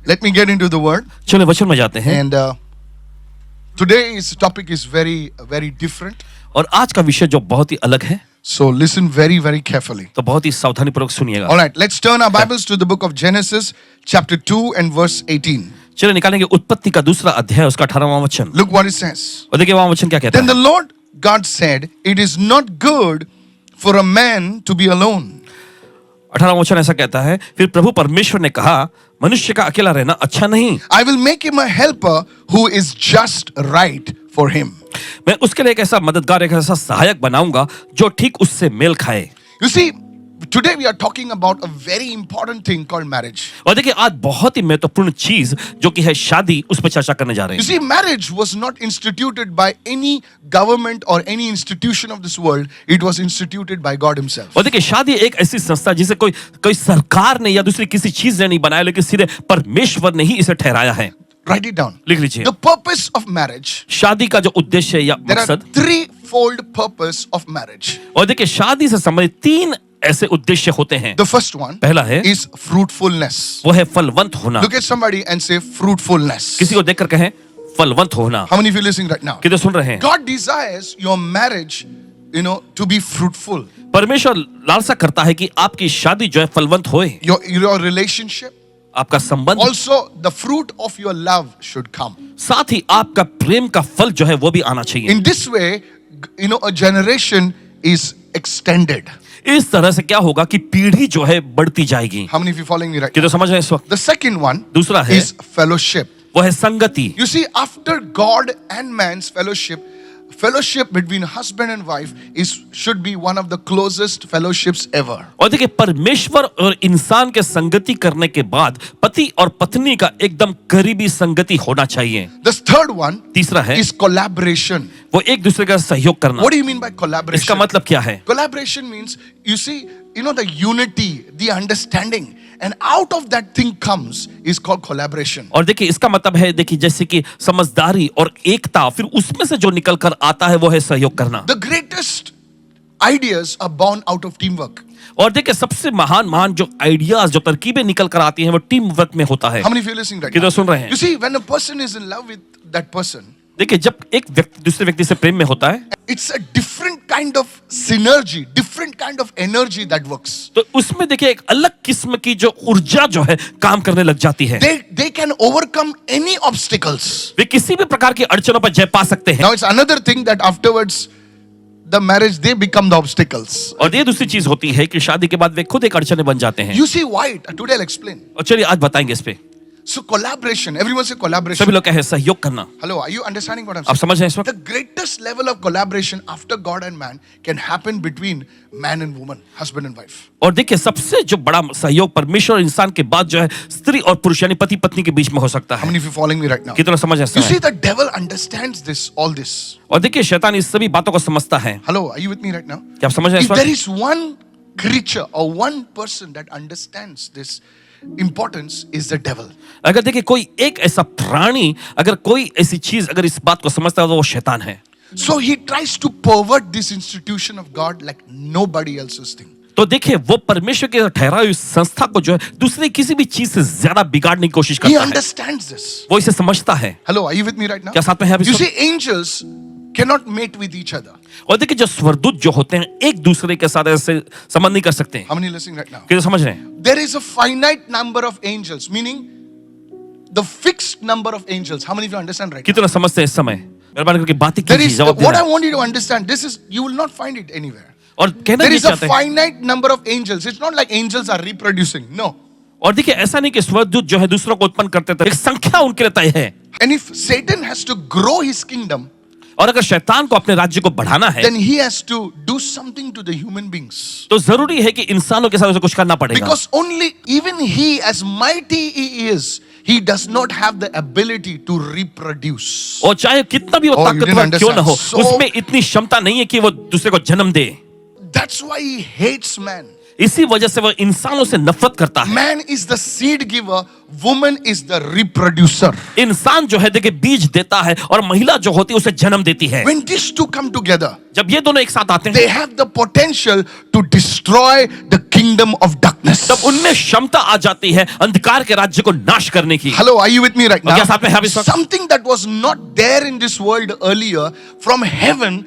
Let me get into the word. चलो वचन में जाते हैं। And today's topic is very different. और आज का विषय जो बहुत ही अलग है, So listen very carefully. तो बहुत ही सावधानी पूर्वक सुनिएगा। All right, let's turn our Bibles to the book of Genesis, chapter 2 and verse 18. चलो निकालेंगे उत्पत्ति का दूसरा अध्याय, उसका 18वां वचन। Look what it says. और देखिए वहां वचन क्या कहता Then the है। Lord God said, "It is not good for a man to be alone. 18वां वचन ऐसा कहता है, फिर प्रभु परमेश्वर ने कहा, मनुष्य का अकेला रहना अच्छा नहीं। I will make him a helper who is just right for him." मैं उसके लिए एक ऐसा मददगार, एक ऐसा सहायक बनाऊंगा जो ठीक उससे मेल खाए। You see, today we are talking about a very important thing called marriage. और देखिए आज बहुत ही महत्वपूर्ण चीज जो कि है शादी, उस पर चर्चा करने जा रहे You हैं। see, marriage was not instituted by any government or any institution of this world. It was instituted by God himself. और देखिए शादी एक ऐसी संस्था जिसे कोई सरकार ने या दूसरी किसी चीज ने नहीं बनाया, लेकिन सीधे परमेश्वर ने ही इसे ठहराया है। Write it down. लिख लीजिए। The purpose of marriage. शादी का जो उद्देश्य या There are मकसद, threefold purpose of marriage. और देखिए शादी से संबंधित तीन ऐसे उद्देश्य होते हैं। The first one पहला है is fruitfulness. वो है फलवंत होना। Look at somebody and say fruitfulness. किसी को देखकर कहें फलवंत होना। How many of you listening right now? कितने सुन रहे हैं? God desires your marriage, to be fruitful. परमेश्वर लालसा करता है कि आपकी शादी जो है फलवंत होए। Your relationship, आपका संबंध, also the fruit of your love should come. साथ ही आपका प्रेम का फल जो है वो भी आना चाहिए। In this way, a generation is extended. इस तरह से क्या होगा कि पीढ़ी जो है बढ़ती जाएगी। How many of you following me right कितने now? समझ रहे हैं इस वक्त? The second one दूसरा है is fellowship. वो है संगति। You see, after God and man's fellowship between husband and wife should be one of the closest fellowships ever. और देखिए परमेश्वर और इंसान के संगति करने के बाद पति और पत्नी का एकदम करीबी संगति होना चाहिए। The third one तीसरा है is collaboration. वो एक दूसरे का सहयोग करना। What do you mean by collaboration? इसका मतलब क्या है? Collaboration means, you see, the unity, the understanding, and out of that thing comes is called collaboration. और देखिए इसका मतलब है, देखिए जैसे कि समझदारी और एकता, फिर उसमें से जो निकल कर आता है वो है सहयोग करना। The greatest ideas are born out of teamwork. और देखिए सबसे महान जो आइडियाज, जो तरकीबें निकल कर आती हैं वो टीम वर्क में होता है। How many of you are listening right कितना now? सुन रहे हैं? You see, when a person is in love with that person, देखिए जब एक व्यक्ति दूसरे व्यक्ति से प्रेम में होता है, it's a different kind of synergy, different kind of energy that works. तो उसमें देखिए एक अलग किस्म की जो ऊर्जा जो है काम करने लग जाती है। They can overcome any obstacles. वे किसी भी प्रकार की अड़चनों पर जय पा सकते हैं। Now it's another thing that afterwards the marriage, they become the obstacles. और ये दूसरी चीज होती है कि शादी के बाद वे खुद एक अड़चने बन जाते हैं। You see why? Today I'll explain. और चलिए आज बताएंगे इस पे। So collaboration, everyone say collaboration. सभी लोग कहे सहयोग करना। Hello, are you understanding what I'm आप saying? समझ रहे हैं इस वक्त? The greatest level of collaboration after God and man can happen between man and woman, husband and wife. और देखिए सबसे जो बड़ा सहयोग परमेश्वर और इंसान के बाद जो है स्त्री और पुरुष यानी पति पत्नी के बीच में हो सकता How है। many of you following me right now? कितना समझ You ऐसा see, है? the devil understands all this. और देखिए शैतान इस सभी बातों को समझता है। Hello, are you with me right now? क्या आप समझ रहे हैं If इस there वक्त? is one creature or one person that understands this importance, is the devil. अगर देखिए कोई एक ऐसा प्राणी, अगर कोई ऐसी चीज अगर इस बात को समझता है तो वो शैतान है। So he tries to pervert this institution of God like nobody else's thing. तो देखिए वो परमेश्वर के ठहराई हुई संस्था को जो है दूसरी किसी भी चीज से ज्यादा बिगाड़ने की कोशिश He करता है। understands this. वो इसे समझता है। Hello, are you with me right now? क्या साथ में है आप इस You वक्त? see, angels cannot mate with each other. और देखिए जो स्वर्गदूत जो होते हैं एक दूसरे के साथ ऐसे संबंध नहीं कर सकते। How many listening right now? क्या समझ रहे हैं? There is a finite number of angels, meaning the fixed number of angels. How many of you understand right now? कितना समझते हैं इस समय? मेहरबानी करके बातें There कीजिए, is, जवाब what I देना। want you to understand, you will not find it anywhere. और कहना There नहीं is a चाहते हैं। finite number of angels. It's not like angels are reproducing. No. और देखिए ऐसा नहीं कि स्वर्गदूत जो है दूसरों को उत्पन्न करते थे, एक संख्या उनके लिए तय है। And if Satan has to grow his kingdom, और अगर शैतान को अपने राज्य को बढ़ाना है then he has to do something to the human beings. तो जरूरी है कि इंसानों के साथ उसे कुछ करना पड़ेगा। Because even he, as mighty he is, he does not have the ability to reproduce. और चाहे कितना भी वो Oh, you didn't ताकतवर क्यों ना हो, understand. So- उसमें इतनी क्षमता नहीं है कि वो दूसरे को जन्म दे। That's why he hates man. इसी वजह से वह इंसानों से नफरत करता है। Man is the seed giver, woman is the reproducer. इंसान जो है देखिए बीज देता है और महिला जो होती है उसे जन्म देती है। When these two come together, जब ये दोनों एक साथ आते they हैं have the potential to destroy the kingdom of darkness. तब उनमें क्षमता आ जाती है अंधकार के राज्य को नाश करने की। Hello, are you with me right और now? क्या साथ में हैं आप इस वक्त? Something that was not there in this world earlier, from heaven,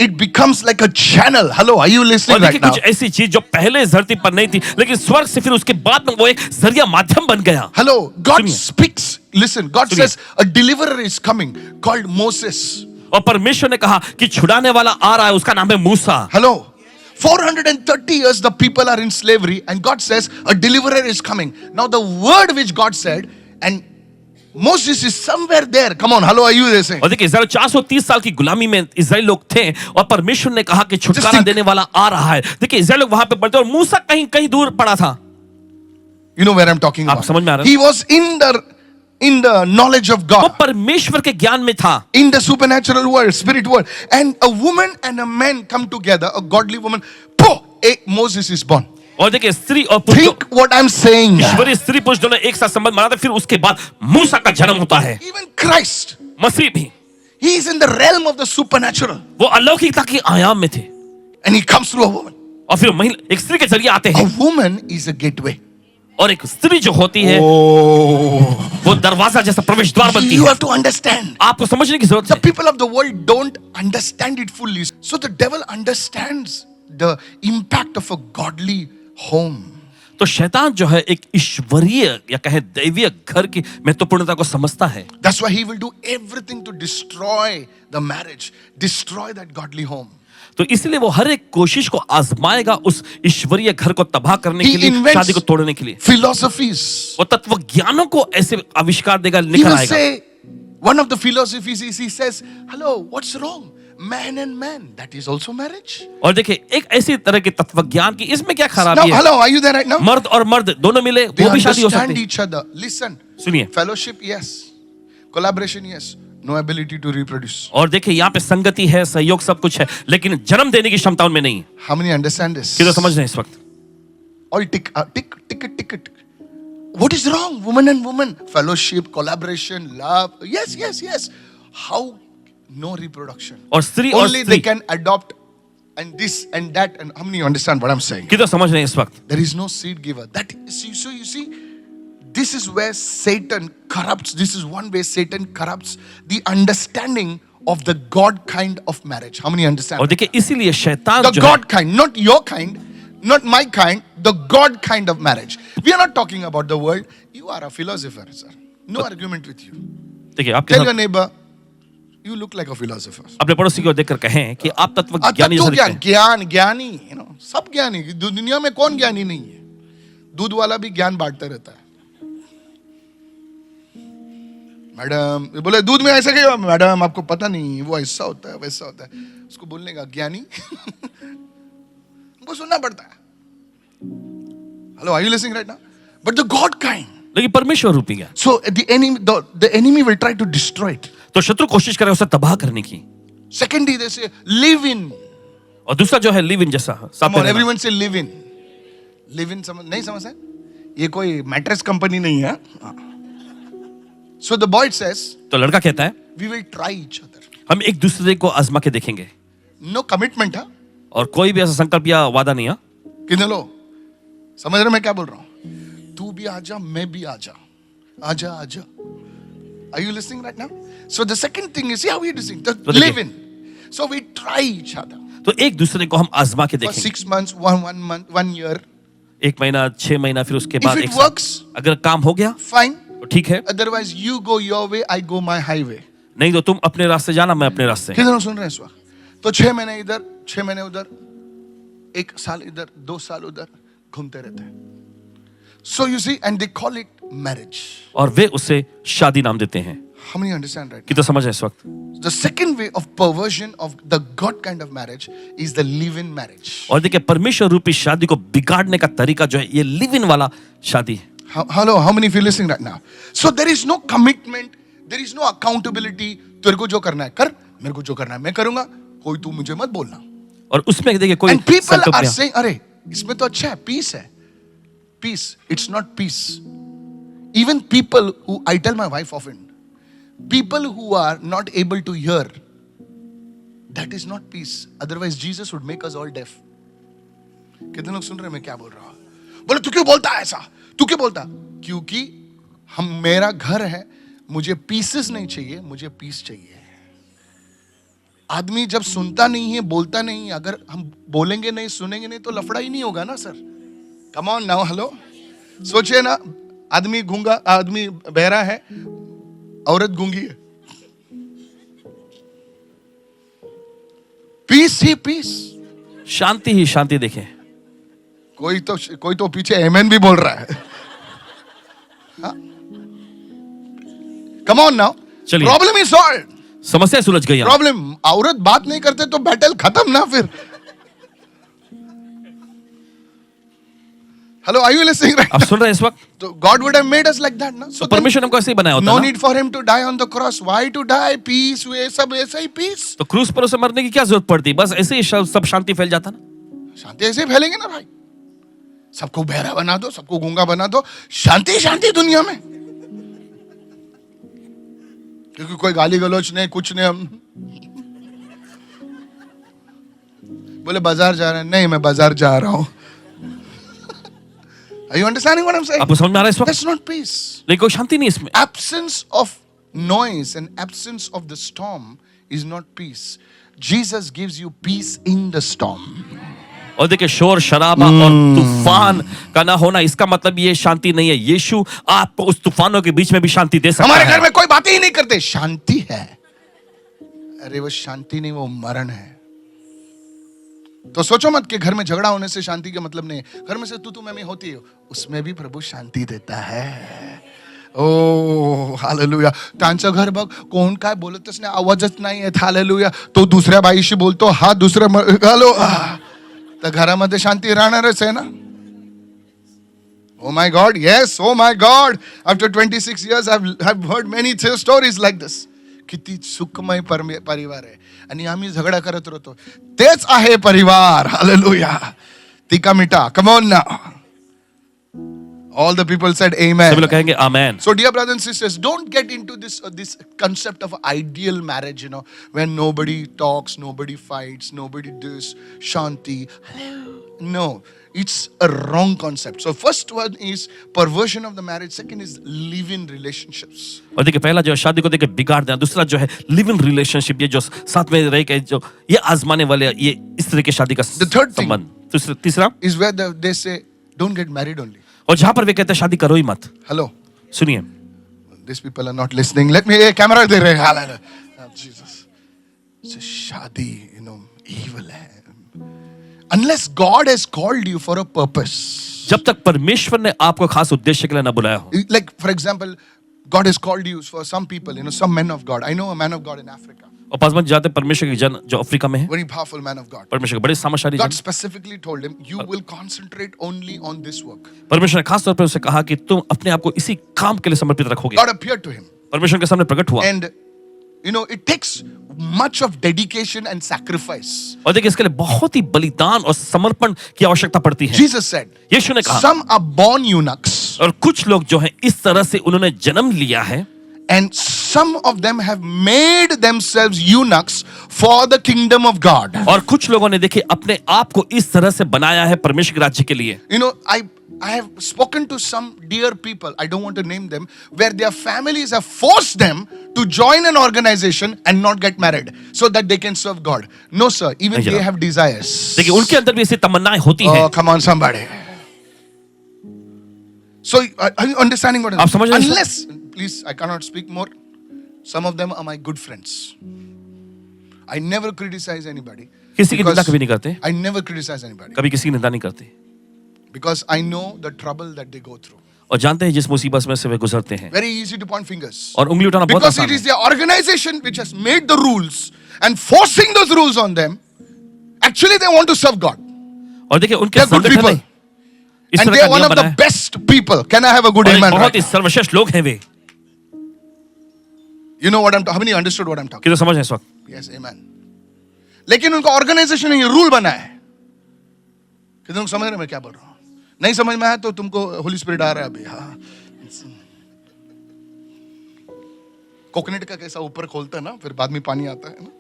it becomes like a channel. Hello, are you और listening देखिए right now? कुछ ऐसी चीज जो पहले इस धरती पर नहीं थी लेकिन स्वर्ग से फिर उसके बाद में वो एक जरिया माध्यम बन गया। Hello, God सुनिए। speaks. Listen, God सुनिए। says a deliverer is coming called Moses. और परमेश्वर ने कहा कि छुड़ाने वाला आ रहा है, उसका नाम है मूसा। Hello. 430 years the people are in slavery and God says a deliverer is coming. Now the word which God said, and Moses is somewhere there. Come on, hello, are you listening? और देखिए इस्राएल 430 साल की गुलामी में इस्राएल लोग थे और परमेश्वर ने कहा कि छुटकारा think- देने वाला आ रहा है। देखिए इस्राएल लोग वहां पे पड़ते और मूसा कहीं कहीं दूर पड़ा था। You know where I'm talking आप about. समझ में आ रहा है? He was in the knowledge of वो God, परमेश्वर के ज्ञान में था। in the supernatural world, spirit world. And a woman and a man come together, a godly woman. Moses is born. और देखिए स्त्री और पुरुष Think what I'm saying. ईश्वरीय स्त्री पुरुष दोनों एक साथ संबंध बनाते फिर उसके बाद मूसा का जन्म होता है। Even Christ, मसीह भी he is in the realm of the supernatural. वो अलौकिकता की आयाम में थे And he comes through a woman. और फिर महिला एक स्त्री के जरिए आते A हैं woman is a gateway. और एक स्त्री जो होती है Oh. वो दरवाजा जैसा प्रवेश द्वार बनती You है। have to understand. आपको समझने की जरूरत The है। people of the world don't understand it fully. So the devil understands the impact of a godly home. तो शैतान जो है एक ईश्वरीय या कहे दैवीय घर की महत्वपूर्णता को समझता है। That's why he will do everything to destroy the marriage, destroy that godly home. तो इसलिए वो हर एक कोशिश को आजमाएगा उस ईश्वरीय घर को तबाह करने के He लिए, invents शादी को तोड़ने के लिए। philosophies. वो तत्व ज्ञानों को ऐसे आविष्कार देगा, He निकल will आएगा। say, one of the philosophies is he says, hello, what's wrong? Man and man, that is also marriage. और देखिए एक ऐसी तरह के तत्व ज्ञान की इसमें क्या Now, खराबी है? hello, are you there right now? मर्द और मर्द दोनों मिले They वो भी शादी हो understand सकती है। each other. Listen, सुनिए fellowship, yes. Collaboration, yes. No ability to reproduce. और देखिए यहाँ पे संगति है, सहयोग सब कुछ है, लेकिन जन्म देने की क्षमता उनमें नहीं। How many understand this? किधर समझ रहे हैं इस वक्त? All tick. What is wrong? Woman and woman, fellowship, collaboration, love. Yes. How? No reproduction. और स्त्री और Only they स्त्री can adopt and this and that. And how many understand what I'm saying? किधर समझ रहे हैं इस वक्त? There is no seed giver. That so you see, this is where Satan corrupts. This is one way Satan corrupts the understanding of the God kind of marriage. How many understand? और देखिए इसीलिए शैतान The जो है God kind, not your kind, not my kind, the God kind of marriage. We are not talking about the world. You are a philosopher, sir. No argument with you. देखिए आपके Tell your साथ neighbor, you look like a philosopher. अपने पड़ोसी को देखकर कहें कि आप तत्व अच्छा ज्ञानी तू जैसे क्या दिखते हैं। ज्ञानी, सब ज्ञानी। दुनिया में कौन ज्ञानी नहीं है? दूध वाला भी ज्ञान बांटता रहता है। मैडम बोले दूध में ऐसा क्या? मैडम आपको पता नहीं, वो ऐसा होता है वैसा होता है। उसको बोलने का ज्ञानी उनको सुनना पड़ता है। Hello, are you listening right now? But the God kind, लेकिन परमेश्वर रूपी ज्ञान। So the enemy will try to destroy it. तो शत्रु कोशिश करे उसे तबाह करने की। सेकेंडली दे से लिव इन। और दूसरा जो है लिव इन जैसा साथ में रहना। एवरीवन से लिव इन। लिव इन समझ नहीं समझ है? ये कोई मैट्रेस कंपनी नहीं है। सो द बॉय सेज, तो लड़का कहता है we will try each other. हम एक दूसरे को आजमा के देखेंगे नो कमिटमेंट है। और कोई भी ऐसा संकल्प या वादा नहीं है। कितने लो समझ रहे मैं क्या बोल रहा हूं? तू भी आजा, मैं भी आजा, आजा आजा। Are you listening right now? So the second thing is, see how we do things. तो Live देखिए। in. So we try each other. तो एक दूसरे को हम आजमा के For देखेंगे 6 months, one month, 1 year. 1 महीना 6 महीना फिर उसके If बाद it एक साल। works, अगर काम हो गया fine. तो ठीक है, Otherwise, you go your way, I go my highway. नहीं तो तुम अपने रास्ते जाना, मैं अपने रास्ते। कितने लोग सुन रहे हैं इस वक्त? तो 6 महीने इधर, 6 महीने उधर, 1 साल इधर, 2 साल उधर घूमते रहते हैं। So you see, and they call it marriage. और वे उसे शादी नाम देते हैं। How many understand right? कि तो समझ है इस वक्त? The second way of perversion of the God kind of marriage is the live-in marriage. और देखिए परमेश्वर रूपी शादी को बिगाड़ने का तरीका जो है ये लिव इन वाला शादी है। Hello, how many of you listening right now? So there is no commitment, there is no accountability. तेरे को जो करना है कर, मेरे को जो करना है मैं करूंगा, कोई तू मुझे मत बोलना। और उसमें देखिए कोई And people संकल्प are नहीं है। saying, अरे इसमें तो अच्छा है, पीस है, peace. It's not peace. Even people who, I tell my wife often, people who are not able to hear, that is not peace. Otherwise Jesus would make us all deaf. कितने लोग सुन रहे हैं मैं क्या बोल रहा हूं? बोले तू क्यों बोलता है ऐसा, तू क्यों बोलता? क्योंकि मेरा घर है, मुझे पीसेस नहीं चाहिए, मुझे पीस चाहिए. आदमी जब सुनता नहीं है, बोलता नहीं, अगर हम बोलेंगे नहीं, सुनेंगे नहीं, तो लफड़ा ही नहीं होगा ना sir. Come on now, hello. सोचिए ना, आदमी गूंगा, आदमी बहरा है, औरत गूंगी है. पीस ही पीस, शांति ही शांति. देखें, कोई तो पीछे एमेन भी बोल रहा है. कम ऑन नाउ, चलिए. Problem is solve. समस्या सुलझ गई. प्रॉब्लम, औरत बात नहीं करते तो बैटल खत्म ना. फिर hello, are you listening right? आप सुन रहे हैं इस वक्त? तो God would have made us like that ना. तो परमेश्वर हमको ऐसे ही बनाया होता नो ना. Need for him to die on the cross. Why to die? Peace, वे सब ऐसा ही पीस. तो क्रूस पर उसे मरने की क्या जरूरत पड़ती? बस ऐसे ही सब शांति फैल जाता ना. शांति ऐसे ही फैलेंगे ना भाई. सबको बहरा बना दो, सबको गूंगा बना दो, शांति शांति दुनिया में. क्योंकि कोई गाली गलौच नहीं, कुछ नहीं. हम बोले बाजार जा रहे हैं, नहीं मैं बाजार जा रहा हूं. Are you understanding what I'm saying? आपको समझ में आ रहा है इस वक्त? That's not peace. लेकिन कोई शांति नहीं इसमें. Absence of noise and absence of the storm is not peace. Jesus gives you peace in the storm. और देखिए, शोर शराबा और तूफान का ना होना, इसका मतलब ये शांति नहीं है. यीशु आपको उस तूफानों के बीच में भी शांति दे सकता है. हमारे घर में कोई बातें ही नहीं करते, शांति है. अरे वो शांति नहीं, वो मरण है. तो सोचो मत कि घर में झगड़ा होने से शांति का मतलब नहीं है. घर में से तू मैं होती है, उसमें भी प्रभु शांती देता है. ओ हालेलुया. त्यांचं घर बघ, कोण काय बोलतच नाही, आवाजच नाही येत. हालेलुया. तो दुसऱ्या बाईशी बोलतो, हा दुसऱ्या घालो, तर घरामध्ये शांती राहणारच आहे ना. Oh my God, yes, oh my God. After 26 years, I've heard many stories like this. किती सुखमय परिवार आहे आणि आम्ही झगडा करत राहतो. तेच आहे परिवार. हालेलुया. तिका मिठा. Come on now. All the people said amen. सभी लोग कहेंगे आमेन. So dear brothers and sisters, don't get into this concept of ideal marriage, when nobody talks, nobody fights, nobody does shanti. No, it's a wrong concept. So first one is perversion of the marriage. Second is live-in relationships. और देखिए, पहला जो है शादी को देखिए बिगाड़ देना. दूसरा जो है लिव इन रिलेशनशिप, ये जो साथ में रह के जो ये आजमाने वाले, ये इस तरह की शादी का The third thing संबंध. तीसरा is where they say don't get married only. और जहां पर वे कहते हैं शादी करो ही मत. Hello. सुनिए, These people are not listening. Let me camera दे रहे हैं. Hallelujah. Jesus. So शादी, evil है. Unless God has called you for a purpose. जब तक परमेश्वर ने आपको खास उद्देश्य के लिए ना बुलाया हो. Like for example, God has called you for some people, some men of God. I know a man of God in Africa. और पास में जाते परमेश्वर के जन जो अफ्रीका में है, Very powerful man of God. परमेश्वर के बड़े सामर्थ्यशाली God जन. specifically told him, you will concentrate only on this work. परमेश्वर ने खास तौर पर उसे कहा कि तुम अपने आप को इसी काम के लिए समर्पित रखोगे. God appeared to him. परमेश्वर के सामने प्रकट हुआ. And it takes much of dedication and sacrifice. और देखिए, इसके लिए बहुत ही बलिदान और समर्पण की आवश्यकता पड़ती है. Jesus said, यीशु ने कहा, some are born eunuchs. और कुछ लोग जो हैं इस तरह से उन्होंने जन्म लिया है, And some of them have made themselves eunuchs for the kingdom of God. और कुछ लोगों ने देखिए अपने आप को इस तरह से बनाया है परमेश्वर के राज्य के लिए. I have spoken to some dear people, I don't want to name them, where their families have forced them to join an organization and not get married so that they can serve God. No sir, even नहीं they जनाब. have desires. देखिए, उनके अंदर भी ऐसी तमन्नाएं होती हैं. Oh, come on somebody. So are you understanding what आप समझ रहे हैं? Unless, please, I cannot speak more. Some of them are my good friends. I never criticize anybody. किसी की because निंदा कभी नहीं करते. I never criticize anybody. कभी किसी की निंदा नहीं करते. Because I know the trouble that they go through. और जानते हैं जिस मुसीबत में से वे गुजरते हैं. Very easy to point fingers. और उंगली उठाना बहुत Because आसान it is है. the organization which has made the rules and forcing those rules on them. Actually, they want to serve God. और देखिए, उनके They are good संगठन people. ने इस And तरह they का are one नियम of the बनाया. best people. Can I have a good और एक amen? बहुत Right? ही सर्वश्रेष्ठ लोग हैं वे. You know what I'm talking? How many understood what I'm talking? कितना समझ है इस वक्त? Yes, amen. लेकिन उनका ऑर्गेनाइजेशन नहीं, रूल बना है. कितने लोग समझ रहे हैं मैं क्या बोल रहा हूं? नहीं समझ में आया तो तुमको होली स्पिरिट आ रहा है अभी। हाँ, कोकोनट का कैसा ऊपर खोलता है ना, फिर बाद में पानी आता है ना।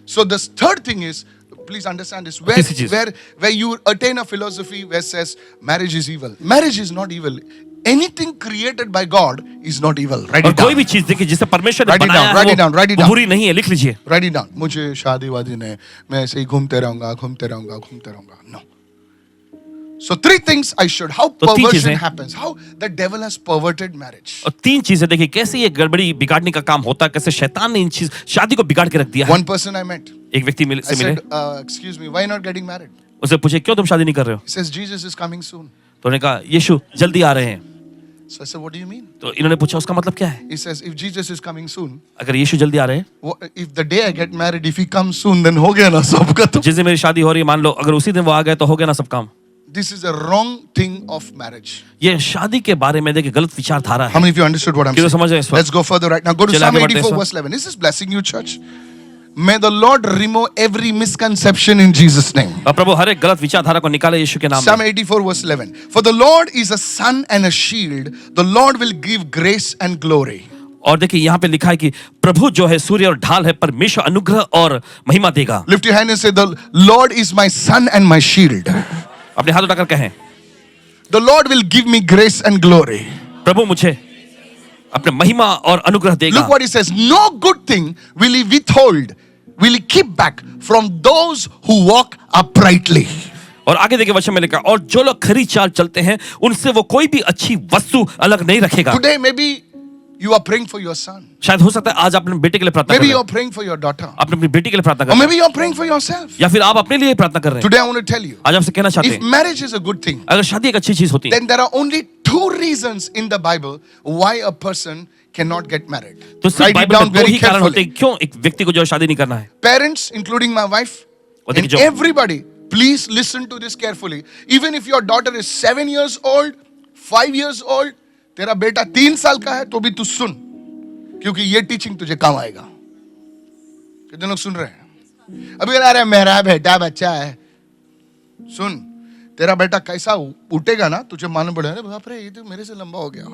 So the third thing is, please understand this, तीसरी चीज। where you attain a philosophy where says marriage is evil. Marriage is not evil. Anything created by God is not evil. Write और it down. कोई भी चीज देखिए जिसे परमेश्वर ने Write it बनाया down, है write it down, write it वो down. बुरी नहीं है, लिख लीजिए। Write it down. मुझे शादी वादी नहीं, मैं ऐसे ही घूमते रहूंगा, घूमते रहूंगा, घूमते रहूंगा। No. So three things I should. How तो तीन perversion चीजें। happens. How the devil has perverted marriage. और तीन चीजें देखिए कैसे ये गड़बड़ी बिगाड़ने का काम होता है, कैसे शैतान ने इन चीज शादी को बिगाड़ के रख दिया है। One person I met. एक व्यक्ति I से मिले, said, excuse me, why not getting married? उससे पूछे क्यों तुम शादी नहीं कर रहे हो? He says, Jesus is coming soon. तो उन्होंने कहा यीशु जल्दी आ रहे हैं। So I said, what do you mean? तो इन्होंने पूछा उसका मतलब क्या है? He says, if Jesus is coming soon, अगर यीशु जल्दी आ रहे हैं, if the day I get married, if he comes soon, then हो गया ना सबका तो। जिस दिन मेरी शादी हो रही है मान लो अगर उसी दिन वो आ गए तो हो गया ना सब काम। This is a wrong thing of marriage. ये शादी के बारे में देखिए गलत विचारधारा How है। many of you understood what I'm कितने saying? समझ रहे हैं इस वक्त? Let's go further right now. Go to चलिए Psalm आगे बढ़ते हैं 84 इस verse 11. Is this blessing you, church? May the Lord remove every misconception in Jesus' name. और प्रभु हर एक गलत विचारधारा को निकाले यीशु के नाम Psalm में। 84 verse 11. For the Lord is a sun and a shield. The Lord will give grace and glory. और देखिए यहाँ पे लिखा है कि प्रभु जो है सूर्य और ढाल है, परमेश्वर अनुग्रह और महिमा देगा। Lift your hand and say, the Lord is my sun and my shield. अपने हाथ उठाकर कहें The Lord will give me grace and glory. प्रभु मुझे अपने महिमा और अनुग्रह देगा। Look what he says. No good thing will he withhold, will he keep back from those who walk uprightly. और आगे देखिए वचन में लिखा और जो लोग खरी चाल चलते हैं उनसे वो कोई भी अच्छी वस्तु अलग नहीं रखेगा। Today maybe you are praying for your son. शायद हो सकता है आज अपने बेटे के लिए प्रार्थना कर Maybe रहे you हैं, are praying for your daughter. आपने अपनी बेटी के लिए प्रार्थना कर Or रहे maybe you are praying for yourself. हैं, या फिर आप अपने लिए प्रार्थना कर रहे हैं। Today I want to tell you, आज आपसे कहना चाहते if हैं marriage is a good thing, अगर शादी एक अच्छी चीज होती then there are only two reasons in the Bible why a person cannot get married. तो सिर्फ Write it बाइबल down में दो very ही कारण होते carefully. हैं क्यों एक व्यक्ति को जो है शादी नहीं करना है। Parents, including my wife, और देखिए and जो everybody, please listen to this carefully. Even if your daughter is 7 years old, 5 years old, तेरा बेटा 3 साल का है तो भी तू सुन, क्योंकि ये टीचिंग तुझे काम आएगा। कितने लोग सुन रहे हैं? अभी अरे मेरा बेटा बच्चा है, सुन, तेरा बेटा कैसा उठेगा ना तुझे मालूम पड़ेगा, अरे बाप रे ये तो मेरे से लंबा हो गया।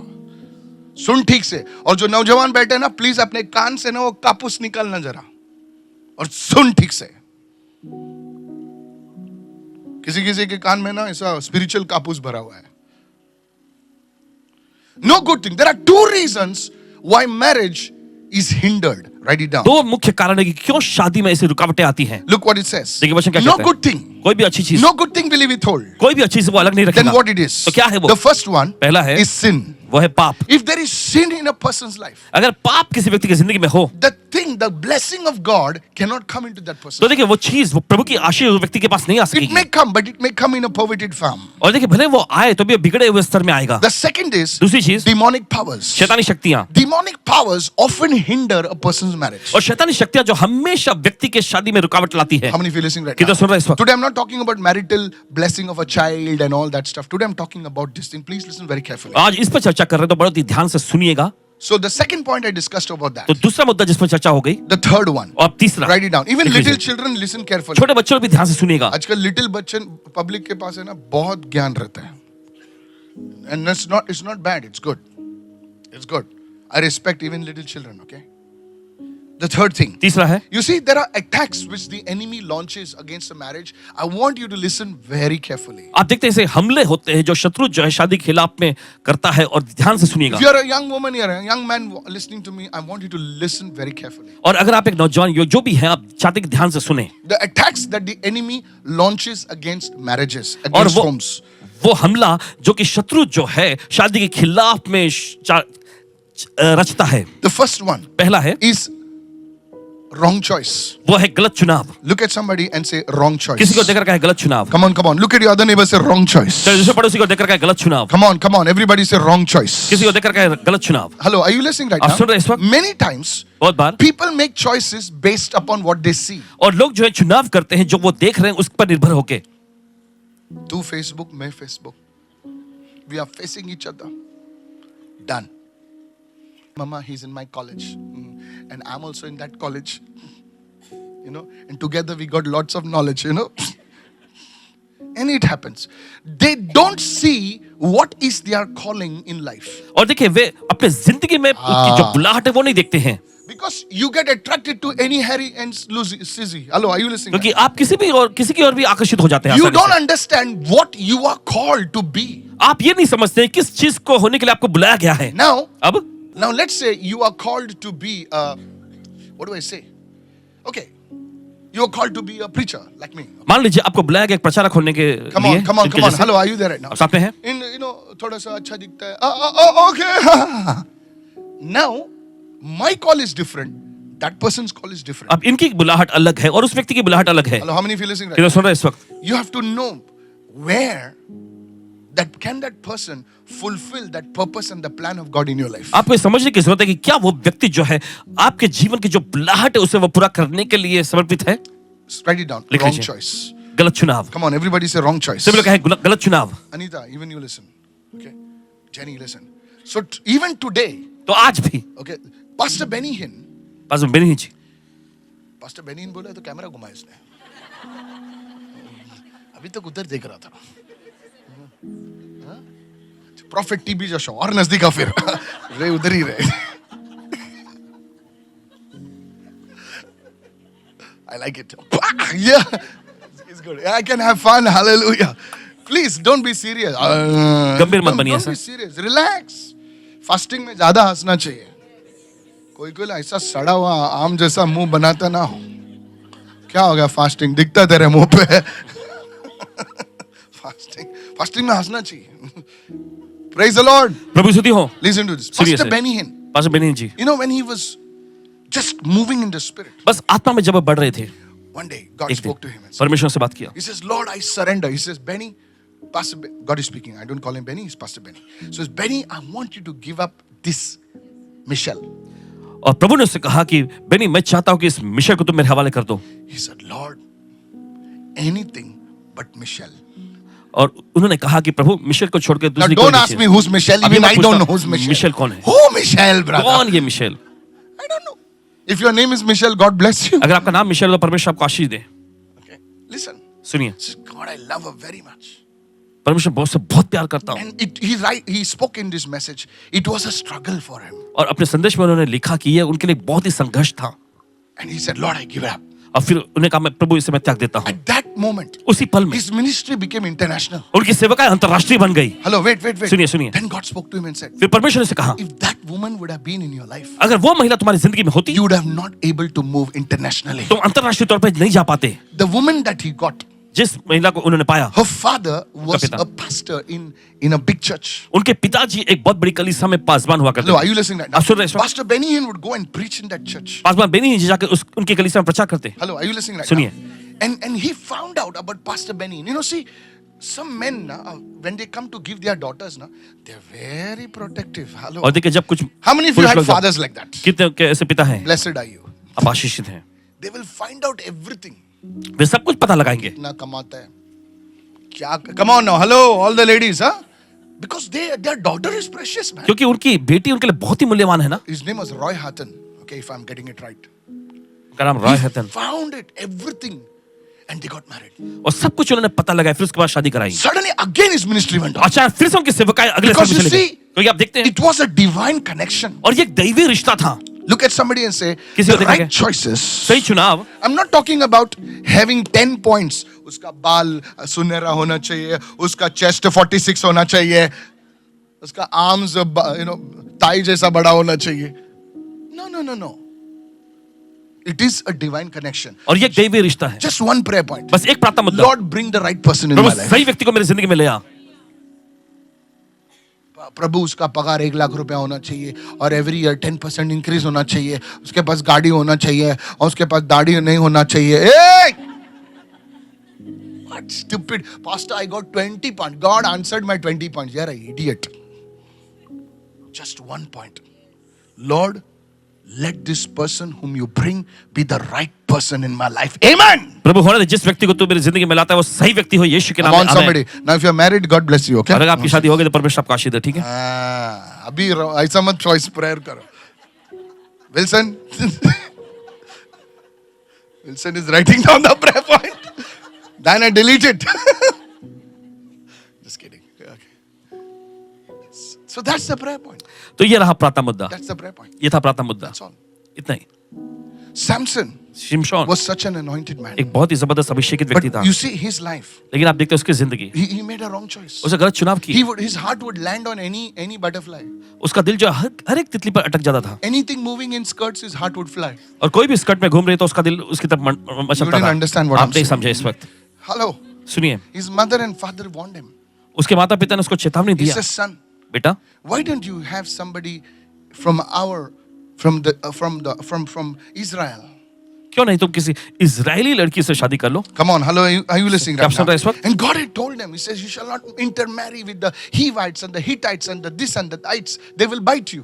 सुन ठीक से। और जो नौजवान बैठे ना, प्लीज अपने कान से ना वो कापूस निकालना जरा और सुन ठीक से। किसी किसी के कान में ना ऐसा स्पिरिचुअल कापूस भरा हुआ है। No good thing. There are two reasons why marriage is hindered. Write it down. दो मुख्य कारण है कि क्यों शादी में ऐसी रुकावटें आती हैं। Look what it says. देखिए वचन क्या No कहता है? good thing. कोई भी अच्छी चीज, No good thing will he withhold. कोई भी अच्छी चीज वो अलग नहीं Then रखेगा। what it is? तो क्या है वो? The first one पहला है is sin. वो है पाप। If there is sin in a person's life, अगर पाप किसी व्यक्ति की जिंदगी में हो the thing, the blessing of God cannot come into that person. तो देखिए वो चीज, वो प्रभु की आशीष उस व्यक्ति के पास नहीं आ It सकेगी। may come, but it may come in a perverted form. और देखिए भले वो आए तो भी बिगड़े हुए स्तर में आएगा। The second is दूसरी चीज demonic powers. शैतानी शक्तियां। Demonic powers often hinder a person's marriage. और शैतानी शक्तियां जो हमेशा व्यक्ति के शादी में रुकावट लाती है। How many of you listening right कितना now? सुन रहे हैं इस वक्त? Today I'm not talking about marital blessing of a child and all that stuff. Today I'm talking about this thing. Please listen very carefully. आज इस पर चर्चा कर रहे हैं तो बहुत ही ध्यान से सुनिएगा। So the second point I discussed about that. तो दूसरा मुद्दा जिस पर चर्चा हो गई The third one. और तीसरा, Write it down. Even लिख little लीजिए। children listen carefully. छोटे बच्चों को भी ध्यान से सुनिएगा। आजकल little बच्चे पब्लिक के पास है ना, बहुत ज्ञान रहता है. And it's not bad. It's good. It's good. I respect even little children, okay? The third thing. तीसरा है You see, there are attacks which the enemy launches against a marriage. I want you to listen very carefully. आप देखते हैं ऐसे हमले होते हैं जो शत्रु जो है शादी के खिलाफ में करता है और ध्यान से सुनिएगा। If you're a young woman here, a young man listening to me, I want you to listen very carefully. और अगर आप एक नौजवान युवक जो भी हैं आप चाहते हैं कि ध्यान से सुने। The attacks that the enemy launches against marriages, और against homes. वो हमला जो कि शत्रु जो है शादी के खिलाफ में रचता है। The first one पहला है is wrong choice. वो है गलत चुनाव। Look at somebody and say wrong choice. किसी को देखकर कहे गलत चुनाव। Come on. Look at your other neighbor, say wrong choice. चलो दूसरे पड़ोसी को देखकर कहे गलत चुनाव। Come on. Everybody say wrong choice. किसी को देखकर कहे गलत चुनाव। Hello, are you listening right आप now? सुन रहे हैं इस वक्त? Many times बहुत बार people make choices based upon what they see. और लोग जो है चुनाव करते हैं जो वो देख रहे हैं उस पर निर्भर होके। तू Facebook, मैं Facebook. We are facing each other. Done. Mama, he's in my college. And I'm also in that college. You know, and together we got lots of knowledge, you know. And it happens. They don't see what is their calling in life. और देखिए वे अपने जिंदगी में उनकी जो बुलाहट है वो नहीं देखते हैं, Because you get attracted to any Harry and Sissy. Hello, are you listening? क्योंकि आप किसी की और भी आकर्षित हो जाते हैं You आसानी don't से। understand what you are called to be. आप ये नहीं समझते किस चीज को होने के लिए आपको बुलाया गया है। Now, अब let's say you are called to be what do I say? Okay. You are called to be a preacher like me. मान लीजिए आपको बुलाया गया एक प्रचारक होने के लिए। Come on. जिनके जैसे- Hello, are you there right now? आप साथ में हैं? In थोड़ा सा अच्छा दिखता है. Okay. Now, my call is different. That person's call is different. अब इनकी बुलाहट अलग है और उस व्यक्ति की बुलाहट अलग है। Hello, how many of you listening right किधर सुन रहे हैं इस वक्त? now? You have to know where that person fulfill that purpose and the plan of God in your life. आपको ये समझने की जरूरत है कि क्या वो व्यक्ति जो है आपके जीवन की जो बुलाहट है उसे वो पूरा करने के लिए समर्पित है। Write it down. लिख Wrong लीजिए। choice. गलत चुनाव। Come on, everybody say wrong choice. सभी लोग कहें गलत चुनाव। Anita, even you listen. Okay. Jenny, listen. So even today, तो आज भी okay, Pastor Benny Hinn. पास में बेनी जी Pastor Benny Hinn बोला तो कैमरा घुमाया इसने. अभी तक उधर देख रहा था. Prophet TB Joshua और नजदीक आ फिर. रे उधर ही रहे. I like it. Yeah. It's good. I can have fun. Hallelujah. Please don't be serious. गंभीर मत बनिए Don't be serious. Relax. Fasting में ज्यादा हंसना चाहिए. कोई ऐसा सड़ा हुआ आम जैसा मुंह बनाता ना हो. क्या हो गया फास्टिंग दिखता तेरे मुंह पे. फास्टिंग में हंसना चाहिए. Praise the Lord. प्रभु स्तुति हो। Listen to this. Serious Pastor है। Benny Hinn. पास में बेनी जी You know when he was just moving in the spirit. बस आत्मा में जब वो बढ़ रहे थे One day God एक spoke to दिन him and said, परमेश्वर से बात किया। he says, Lord, I surrender. He says, Benny, God is speaking. I don't call him Benny, he's Pastor Benny. So he says, Benny, I want you to give up this Michelle. और प्रभु ने उससे कहा कि बेनी मैं चाहता हूं कि इस मिशन को तुम मेरे हवाले कर दो। He said, Lord, anything but Michelle. और उन्होंने कहा कि प्रभु मिशेल को छोड़कर Now दूसरी don't कोई ask नहीं me चाहिए। who's Michelle. अभी Even मैं I पूछता don't know हूं, who's Michelle. मिशेल कौन है? Who Michelle, brother? कौन ये Michel? I don't know. If your name is Michelle, God bless you. अगर आपका नाम मिशेल हो परमेश्वर आपको आशीष दे। Okay. Listen. सुनिए God, I love her very much. परमेश्वर बहुत प्यार करता हूं। And he spoke in this message. It was a struggle for him. और अपने संदेश में उन्होंने लिखा कि ये उनके लिए बहुत ही संघर्ष था। And he said, Lord, I give it up. और फिर उन्हें कहा मैं प्रभु इसे मैं त्याग देता हूं। At that moment, उसी पल में his ministry became international. उनकी सेवकाएं अंतर्राष्ट्रीय बन गई। Hello, wait. सुनिए। Then God spoke to him and said, फिर परमेश्वर ने उसे कहा if that woman would have been in your life, अगर वो महिला तुम्हारी जिंदगी में होती you would have not able to move internationally. तुम अंतर्राष्ट्रीय तौर पर नहीं जा पाते। The woman that he got, जिस महिला को उन्होंने पाया her father was पिता। a pastor in a big church. उनके पिताजी एक बहुत बड़ी कलीसिया में पासबान हुआ करते Hello, are थे। you listening right now? आप सुन रहे हैं इस वक्त? Pastor Benny Hinn would go and preach in that church. पासबान बेनी जी जाकर उनकी कलीसिया में प्रचार करते। Hello, are you listening right सुनिए। now? And he found out about Pastor Benny Hinn. You know, see, some men, when they come to give their daughters, they're very protective. Hello. और देखिए जब कुछ How many of you पुरुष had लोग जब- fathers like that? कितने के ऐसे पिता हैं Blessed are you. आप आशीषित हैं। They will find out everything. वे सब कुछ पता लगाएंगे कितना कमाता है क्या come on now hello all the ladies huh because their daughter is precious man क्योंकि उनकी बेटी उनके लिए बहुत ही मूल्यवान है ना। his name was Roy Hatton okay if I'm getting it right उनका नाम रॉय हतन। found it everything and they got married और सब कुछ उन्होंने पता लगाया फिर उसके बाद शादी कराई। suddenly again his ministry went on अच्छा फिर से उनकी सेवकाएं अगले साल because में you चले गए। see क्योंकि आप देखते हैं it was a divine connection और ये एक दैवीय रिश्ता था। look at somebody and say किसी the को देखेंगे। right choices सही चुनाव। I'm not talking about having 10 points उसका बाल सुनहरा होना चाहिए उसका chest 46 होना चाहिए उसका arms thigh जैसा बड़ा होना चाहिए no it is a divine connection और ये एक दैवीय रिश्ता है। just one prayer point बस एक प्रार्थना मुद्दा। Lord bring the right person in Prabhu my life सही व्यक्ति को मेरी जिंदगी में ले आ। प्रभु उसका पगार 1 लाख रुपया होना चाहिए और एवरी ईयर 10% इंक्रीज होना चाहिए उसके पास गाड़ी होना चाहिए और उसके पास दाढ़ी नहीं होना चाहिए What stupid pastor I got 20 points God answered my 20 points you're an idiot just one point Lord let this person whom you bring be the right person in my life amen प्रभु होने दे जिस व्यक्ति को तू मेरी जिंदगी में लाता है वो सही व्यक्ति हो यीशु के नाम come में on आमीन। somebody now if you're married God bless you okay अगर आपकी शादी हो गई तो परमेश्वर आपको आशीष दे ठीक है। अभी ऐसा मत चॉइस प्रेयर करो Wilson Wilson is writing down the prayer point then I delete it So that's the prayer point. तो ये रहा प्रार्थना मुद्दा, That's the prayer point. ये था प्रार्थना मुद्दा, That's all. इतना ही। Samson शिमशोन was such an anointed man. एक बहुत ही जबरदस्त अभिषेकित व्यक्ति था, But you see his life. लेकिन आप देखते हैं उसकी जिंदगी, He made a wrong choice. उसे गलत चुनाव की, His heart would land on any butterfly. उसका दिल जो हर एक तितली पर अटक जाता था, Anything moving in skirts, his heart would fly. और कोई भी स्कर्ट में घूम रही तो उसका दिल उसकी तरफ You मचलता didn't understand था। what आप I'm नहीं saying. समझे इस वक्त। Hello. सुनिए, His mother and father warned him. उसके माता पिता ने उसको चेतावनी He दिया, says, son, बेटा why don't you have somebody from Israel? क्यों नहीं तुम किसी इजरायली लड़की से शादी कर लो। Come on, hello, are you listening क्या आप right सुन रहे हैं now? इस वक्त? And God had told him, He says, you shall not intermarry with the Hivites and the Hittites and the this and the ites. They will bite you.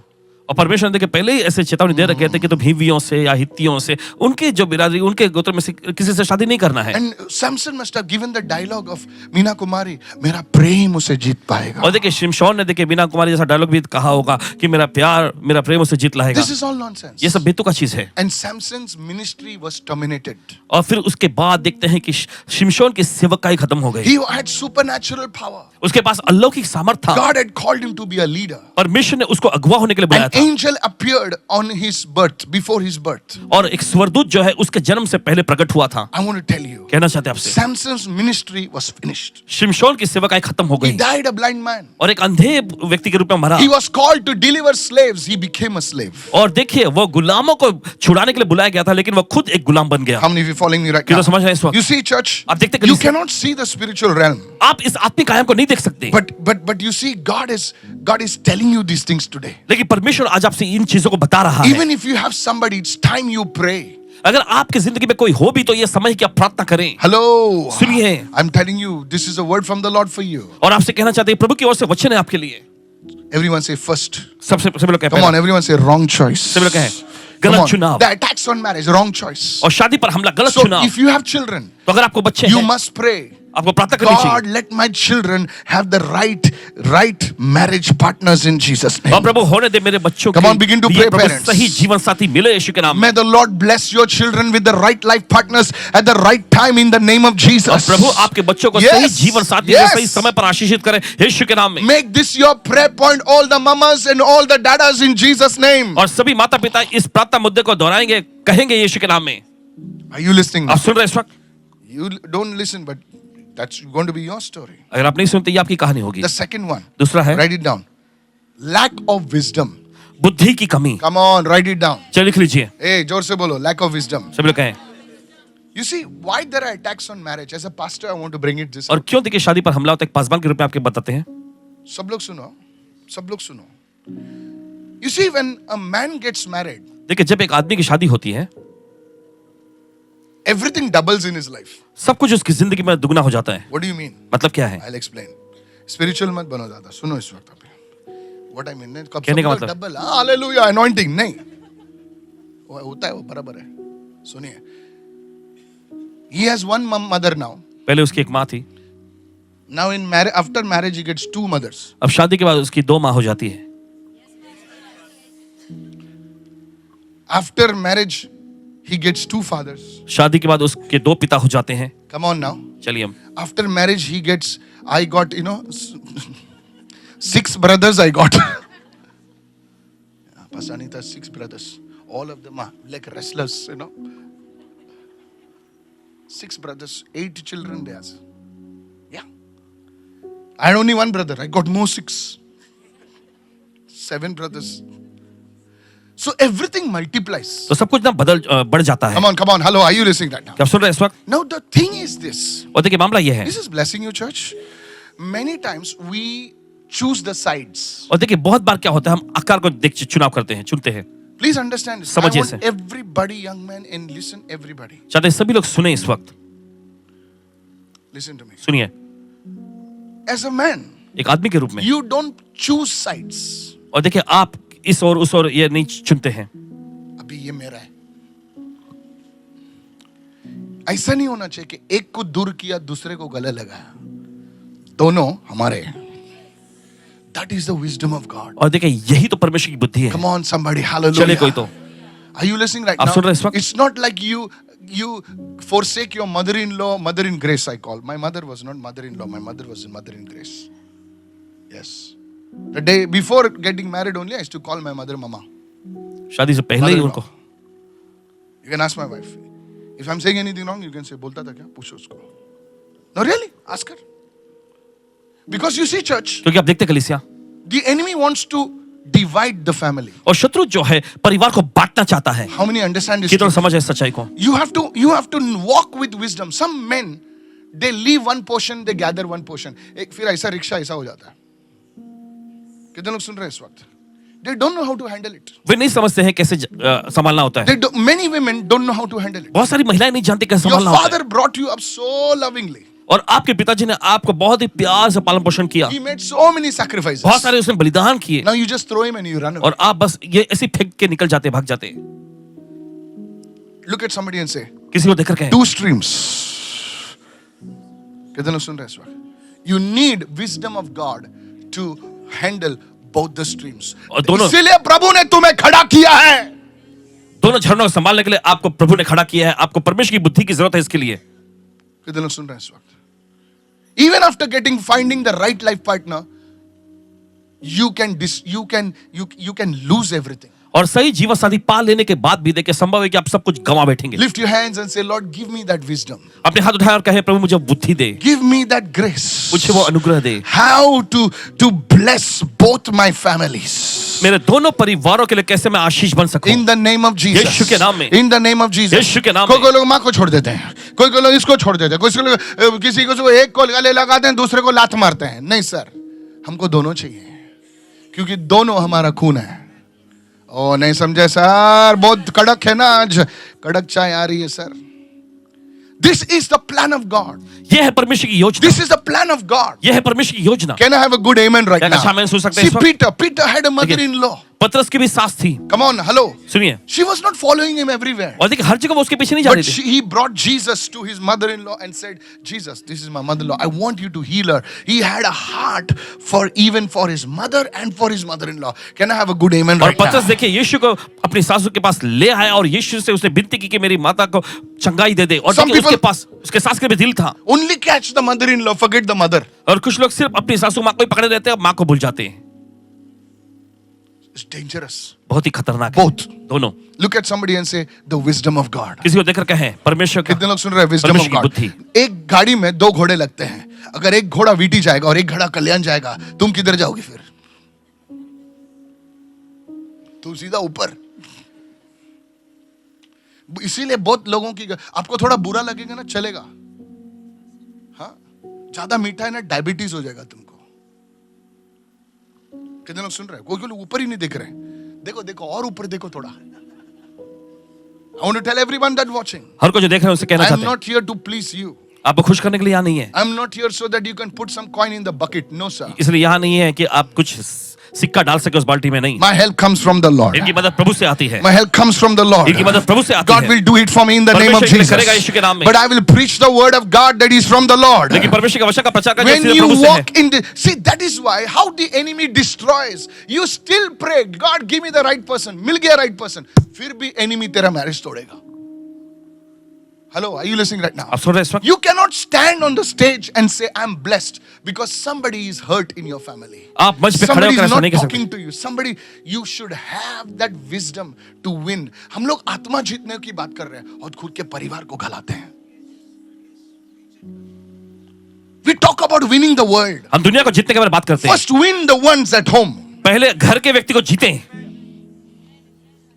और परमेश्वर ने देखिए पहले ही ऐसे चेतावनी दे रखे थे कि तुम हिवियों से या हित्तियों से, उनके जो बिरादरी, उनके गोत्र में से किसी से शादी नहीं करना है। And Samson must have given the dialogue of Meena Kumari, मेरा प्रेम उसे जीत पाएगा. और देखिए शिमशोन ने देखिए मीना कुमारी जैसा डायलॉग भी कहा होगा कि मेरा प्यार, मेरा प्रेम उसे जीत लाएगा। This is all nonsense. ये सब बेतुका का चीज है। And Samson's ministry was terminated. और फिर उसके बाद देखते हैं कि शिमशोन की सेवकाई खत्म हो गई। He had supernatural power. उसके पास अलौकिक सामर्थ था, God had called him to be a leader. परमेश्वर ने उसको अगवा होने के लिए बुलाया An था, angel appeared on his birth, before his birth. और एक स्वर्गदूत जो है उसके जन्म से पहले प्रकट हुआ था। I want to tell you, कहना चाहते हैं आपसे, Samson's ministry was finished. शिमशोन की सेवकाई खत्म हो He गई died a blind man. और एक अंधे व्यक्ति के रूप में मरा। He was called to deliver slaves. He became a slave. और देखिए वो गुलामों को छुड़ाने के लिए बुलाया गया था, लेकिन वो खुद एक गुलाम बन गया। How many of you following me right कितना now? समझ रहे हैं इस वक्त? You see, church, आप देखते you कलीसिया- cannot see the spiritual realm. आप इस आत्मिक आयाम को नहीं देख सकते, But you see, God is telling you these things today. लेकिन परमेश्वर आज आपसे इन चीजों को बता रहा है। Even if you have somebody, it's time you pray. अगर आपकी जिंदगी में कोई हो भी तो ये समय कि आप प्रार्थना करें। Hello. सुनिए, I'm telling you, this is a word from the Lord for you. और आपसे कहना चाहते हैं प्रभु की ओर से वचन है आपके लिए। Everyone say first. सबसे सभी लोग Come कहें, on, everyone say wrong choice. सभी लोग कहें Come गलत on. चुनाव, The attacks on marriage, wrong choice. और शादी पर हमला गलत So चुनाव। if you have children, तो अगर आपको बच्चे you हैं, must pray. आपको प्रार्थना करनी God, चाहिए। let my children have the right marriage partners in Jesus' name. और प्रभु होने दे मेरे बच्चों Come के on, begin to लिए pray, प्रभु parents. सही जीवन साथी मिले यीशु के नाम में। May the Lord bless your children with the right life partners at the right time in the name of और Jesus. प्रभु आपके बच्चों को सही जीवन साथी Yes. सही समय पर आशीषित करे यीशु के नाम में। Make this your prayer point, all the mamas and all the dadas in Jesus' name. और सभी माता पिता इस प्रार्थना मुद्दे को दोहराएंगे, कहेंगे यीशु के नाम में। Are you listening now? आप सुन रहे हैं इस वक्त? You don't listen, but that's going to be your story. अगर आप नहीं सुनते ये आपकी कहानी होगी। The second one, दूसरा है write it down. Lack of wisdom. बुद्धि की कमी। Come on, write it down. चलिए लिख लीजिए, Hey, जोर से बोलो, lack of wisdom. सभी लोग कहें। You see, why there are attacks on marriage? As a pastor, I want to bring it this. और क्यों देखिए शादी पर हमला होता है, एक पासवान के रूप में आपके बताते हैं। सब लोग सुनो. You see, when a man gets married, देखिए जब एक आदमी की शादी होती है, everything doubles in his life. सब कुछ उसकी जिंदगी में दुगना हो जाता है। What do you mean? मतलब क्या है? I'll explain. Spiritual मत बनो ज़्यादा. सुनो इस वक्त आप. What I mean? कब कहने का सब मतलब? double? Hallelujah, anointing नहीं. वो होता है वो बराबर है. सुनिए. He has one mother now. पहले उसकी एक माँ थी, Now in marriage, after marriage, he gets two mothers. अब शादी के बाद उसकी दो माँ हो जाती है। After marriage, he gets two fathers. शादी के बाद उसके दो पिता हो जाते हैं। Come on now. चलिए हम, After marriage, I got, 6 brothers I got. Pastor Anita, 6 brothers. All of them are like wrestlers, 6 brothers, 8 children they has. Yeah. I had only one brother. I got more 6. 7 brothers. So everything multiplies. तो सब कुछ ना बढ़ जाता है। Come on. Hello, are you listening right now? क्या आप सुन रहे हैं इस वक्त? Now the thing is this. और देखिए मामला ये है, This is blessing you, church. Many times we choose the sides. और देखिए बहुत बार क्या होता है, हम आकार को देख चुनाव करते हैं, चुनते हैं। Please understand this. I समझिए want इसे। everybody, young man, and listen, everybody. चाहते हैं सभी लोग सुने इस वक्त, Listen to me. सुनिए। As a man, एक आदमी के रूप में, you don't choose sides. और देखिए आप इस और उस और ये नहीं चुनते हैं। अभी ये मेरा है। ऐसा नहीं होना चाहिए कि एक को दूर किया, दूसरे को गले लगाया। दोनों हमारे हैं. That is the wisdom of God. और देखिए यही तो परमेश्वर की बुद्धि है। Come on, somebody, hallelujah. चले कोई तो, Are you listening right आप now? सुन रहे हैं इस वक्त? It's not like you forsake your mother-in-law, mother in grace I call. My mother was not mother-in-law. My mother was mother in grace. Yes. The day before getting married only, I used to call my mother Mama. शादी से पहले ही Mother-in-law. उनको You can ask my wife. If I'm saying anything wrong, you can say, बोलता था क्या? पूछो उसको. No, really? Ask her. Because you see, church, क्योंकि आप देखते कलीसिया the enemy wants to divide the family. और शत्रु जो है परिवार को बांटना चाहता है। How many understand this? कितने समझ है इस सच्चाई को? You have to walk with wisdom. Some men, they leave one portion, they gather one portion. एक फिर ऐसा रिक्शा ऐसा हो जाता है. कितने लोग सुन रहे हैं इस वक्त? They don't know how to handle it. वे नहीं समझते हैं कैसे संभालना होता है। Many women don't know how to handle it. बहुत सारी महिलाएं नहीं जानती कैसे Your संभालना होता है। father brought you up so lovingly. और आपके पिताजी ने आपको बहुत ही प्यार से पालन पोषण किया। He made so many sacrifices. बहुत सारे उसने बलिदान किए। Now you just throw him and you run away. और आप बस ये ऐसे फेंक के निकल जाते, भाग जाते। Look at somebody and say, किसी को देखकर कहें, two streams. कितने लोग सुन रहे हैं इस वक्त? You need wisdom of God to handle both the streams. और दोनों इसीलिए प्रभु ने तुम्हें खड़ा किया है. दोनों झरनों को संभालने के लिए आपको प्रभु ने खड़ा किया है। आपको परमेश्वर की बुद्धि की जरूरत है इसके लिए। कितने लोग सुन रहे हैं इस वक्त? Even after finding the right life partner, you can lose everything. और सही जीवन साथी पा लेने के बाद भी देखिए संभव है कि आप सब कुछ गंवा बैठेंगे। Lift your hands and say, Lord, give me that wisdom. अपने हाथ उठाए और कहे, प्रभु मुझे बुद्धि दे, Give me that grace. मुझे वो अनुग्रह दे, How to bless both my families. मेरे दोनों परिवारों के लिए कैसे मैं आशीष बन सकूं। In the name of Jesus. यीशु के नाम में। In the name of Jesus. यीशु के नाम कोई में। लोग माँ को छोड़ देते हैं, कोई लोग इसको छोड़ देते हैं, किसी को एक को गले लगाते हैं, दूसरे को लात मारते हैं। नहीं सर, हमको दोनों चाहिए, क्योंकि दोनों हमारा खून है। ओ नहीं समझे सर, बहुत कड़क है ना आज, कड़क चाय आ रही है sir. This is the plan of God. यह है परमेश्वर की योजना। This is the plan of God. यह है परमेश्वर की योजना। Can I have a good amen right क्या now? अच्छा आमेन सुन सकते हैं See, इस वक्त? Peter had a mother-in-law. पतरस की भी सास थी। Come on, hello. सुनिए, She was not following him everywhere. और देखिए हर जगह वो उसके पीछे नहीं जा रही But थी। he brought Jesus to his mother-in-law and said, Jesus, this is my mother-in-law. I want you to heal her. He had a heart even for his mother and for his mother-in-law. Can I have a good amen और right now? पतरस देखिए यीशु को अपनी सासू के पास ले आया और यीशु से उसने विनती की कि मेरी माता को चंगाई दे दे। और Some देखिए उसके people- पास उसके सास के भी दिल था। Only catch the mother-in-law, forget the mother. और कुछ लोग सिर्फ अपनी सासू माँ को ही पकड़े रहते हैं और माँ को भूल जाते हैं। It's dangerous. बहुत ही खतरनाक है। Both. दोनों। Look at somebody and say, the wisdom of God. किसी को देखकर कहें, परमेश्वर का कितने लोग सुन रहे हैं wisdom of परमेश्वर की God? बुद्धि। एक गाड़ी में दो घोड़े लगते हैं, अगर एक घोड़ा वीटी जाएगा और एक घोड़ा कल्याण जाएगा, तुम किधर जाओगे फिर? तुम सीधा ऊपर। इसीलिए बहुत लोगों की, आपको थोड़ा बुरा लगेगा ना, चलेगा। हाँ, ज्यादा मीठा है ना, डायबिटीज हो जाएगा तुमको। कितने लोग सुन रहे हैं? कोई लोग ऊपर ही नहीं देख रहे। देखो देखो और ऊपर देखो थोड़ा। I want to tell everyone that watching, हर को जो देख रहे हैं उससे कहना I am चाहते हैं, not here to please you. आपको खुश करने के लिए यहाँ नहीं है। I am not here so that you can put some coin in the bucket. No, sir. इसलिए यहाँ नहीं है कि आप कुछ सिक्का डाल सके उस बाल्टी में, नहीं। My help comes from the Lord. इनकी मदद प्रभु से आती है। My help comes from the Lord. इनकी मदद प्रभु से आती God है। will do it for me in the name of परमेश्वर Jesus. करेगा यीशु के नाम में। But I will preach the word of God that is from the Lord. लेकिन परमेश्वर के वचन का प्रचार करना When सिर्फ you प्रभु से है। walk in the, see, that is why how the enemy destroys. You still pray, God give me the right person. मिल गया right person. फिर भी enemy तेरा marriage तोड़ेगा. Hello, are you listening right now? आप सुन रहे हैं इस वक्त? You cannot stand on the stage and say I'm blessed because somebody is hurt in your family. आप मंच पे खड़े Somebody होकर is ऐसा not नहीं कह सकते। talking to you. Somebody, you should have that wisdom to win. हम लोग आत्मा जीतने की बात कर रहे हैं और खुद के परिवार को गलाते हैं. We talk about winning the world. हम दुनिया को जीतने के बारे में बात करते हैं। First win the ones at home. पहले घर के व्यक्ति को जीतें।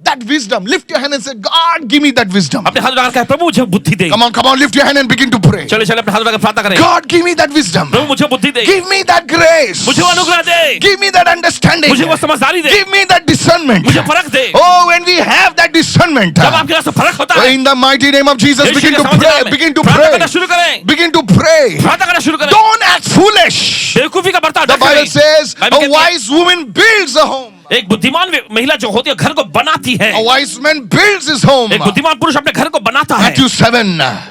That wisdom. Lift your hand and say, God, give me that wisdom. अपने हाथ उठाकर कहें, प्रभु मुझे बुद्धि दे। Come on, lift your hand and begin to pray. चले चले अपने हाथ उठाकर प्रार्थना करें। God, give me that wisdom. प्रभु मुझे बुद्धि दे। Give me that grace. मुझे वो अनुग्रह दे। Give me that understanding. मुझे वो समझदारी दे। Give me that discernment. मुझे फर्क दे। Oh, when we have that discernment, जब आपके पास फर्क होता है, in the mighty name of Jesus, Yeshu begin के to समझ pray. में Begin to प्रार्थना pray. करना शुरू करें। Begin to pray. प्रार्थना करना शुरू करें। Don't act foolish. बेवकूफी का बर्ताव The न Bible करें। says, बाइबल a कहती है, wise woman builds a home. एक बुद्धिमान महिला जो होती है घर को बनाती है। A wise man builds his home. एक बुद्धिमान पुरुष अपने घर को बनाता है। Matthew 7.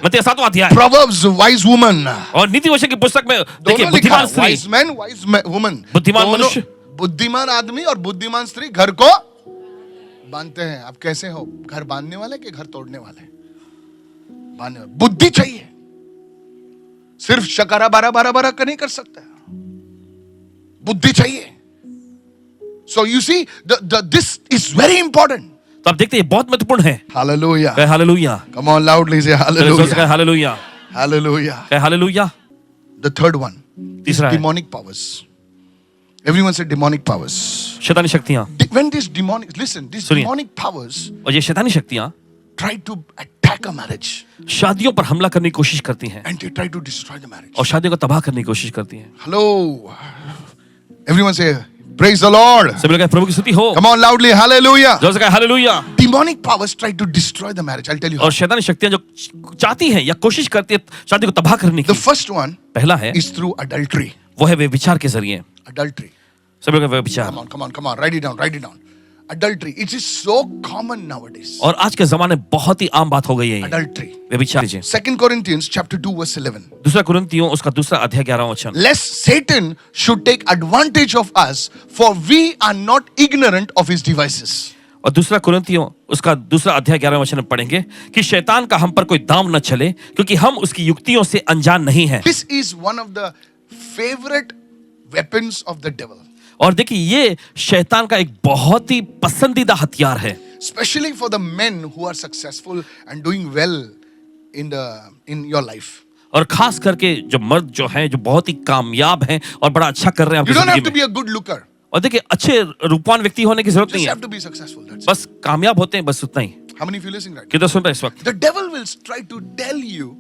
मत्ती 7वां अध्याय। Proverbs, wise woman. और नीति वचन की पुस्तक में देखिए दोनों लिखा बुद्धिमान है, स्त्री, wise man, wise woman. बुद्धिमान दोनों, मनुष्य। बुद्धिमान आदमी और बुद्धिमान स्त्री घर को बांधते हैं. आप कैसे हो? घर बांधने वाले कि घर तोड़ने वाले? बांधने वाले. बुद्धि चाहिए. सिर्फ शकारा बारा बारा बारा का नहीं कर सकता. बुद्धि चाहिए. So you see, this is very important. तो आप देखते हैं ये बहुत महत्वपूर्ण है. Hallelujah. कहे hallelujah. Come on, loudly say कहे hallelujah. हालेलुया. Hallelujah. कहे hallelujah. The third one is तीसरा है. demonic powers. Everyone say demonic powers. शैतानी शक्तियां. When these demonic, listen, these सुनिए. demonic powers और ये शैतानी शक्तियां try to attack a marriage शादियों पर हमला करने की कोशिश करती हैं and they try to destroy the marriage. और शादियों को तबाह करने की कोशिश करती हैं. Hello. Everyone say, praise the Lord. सभी लोग कहे प्रभु की स्तुति हो. Come on, loudly, hallelujah. जोर से कहे hallelujah. Demonic powers try to destroy the marriage. I'll tell you. और शैतानी शक्तियां जो चाहती हैं या कोशिश करती है शादी को तबाह करने The की. first one पहला है is through adultery. वो है वे विचार के जरिए. Adultery. सभी लोग वे विचार. Come on. Write it down. Adultery. It is so common nowadays. और आज के जमाने में बहुत ही आम बात हो गई है ये. Adultery. वे विचार लीजिए. 2 Corinthians chapter 2 verse 11. दूसरा कुरिन्थियों उसका दूसरा अध्याय 11वां वचन. Lest Satan should take advantage of us, for we are not ignorant of his devices. और दूसरा कुरिन्थियों उसका दूसरा अध्याय 11वां वचन में पढ़ेंगे कि शैतान का हम पर कोई दाम न चले क्योंकि हम उसकी युक्तियों से अनजान नहीं हैं. This is one of the favorite weapons of the devil. और देखिए ये शैतान का एक बहुत ही पसंदीदा हथियार है. Especially for the men who are successful and doing well in your life. और खास करके जो मर्द जो हैं जो बहुत ही कामयाब हैं और बड़ा अच्छा कर रहे हैं You अपनी don't have to जिंदगी be में. a good looker. और देखिए अच्छे रूपवान व्यक्ति होने की जरूरत Just नहीं है. have to be successful. That's it. बस कामयाब होते हैं बस उतना ही. How many of you listening right? किधर सुन रहे हैं इस वक्त? The devil will try to tell you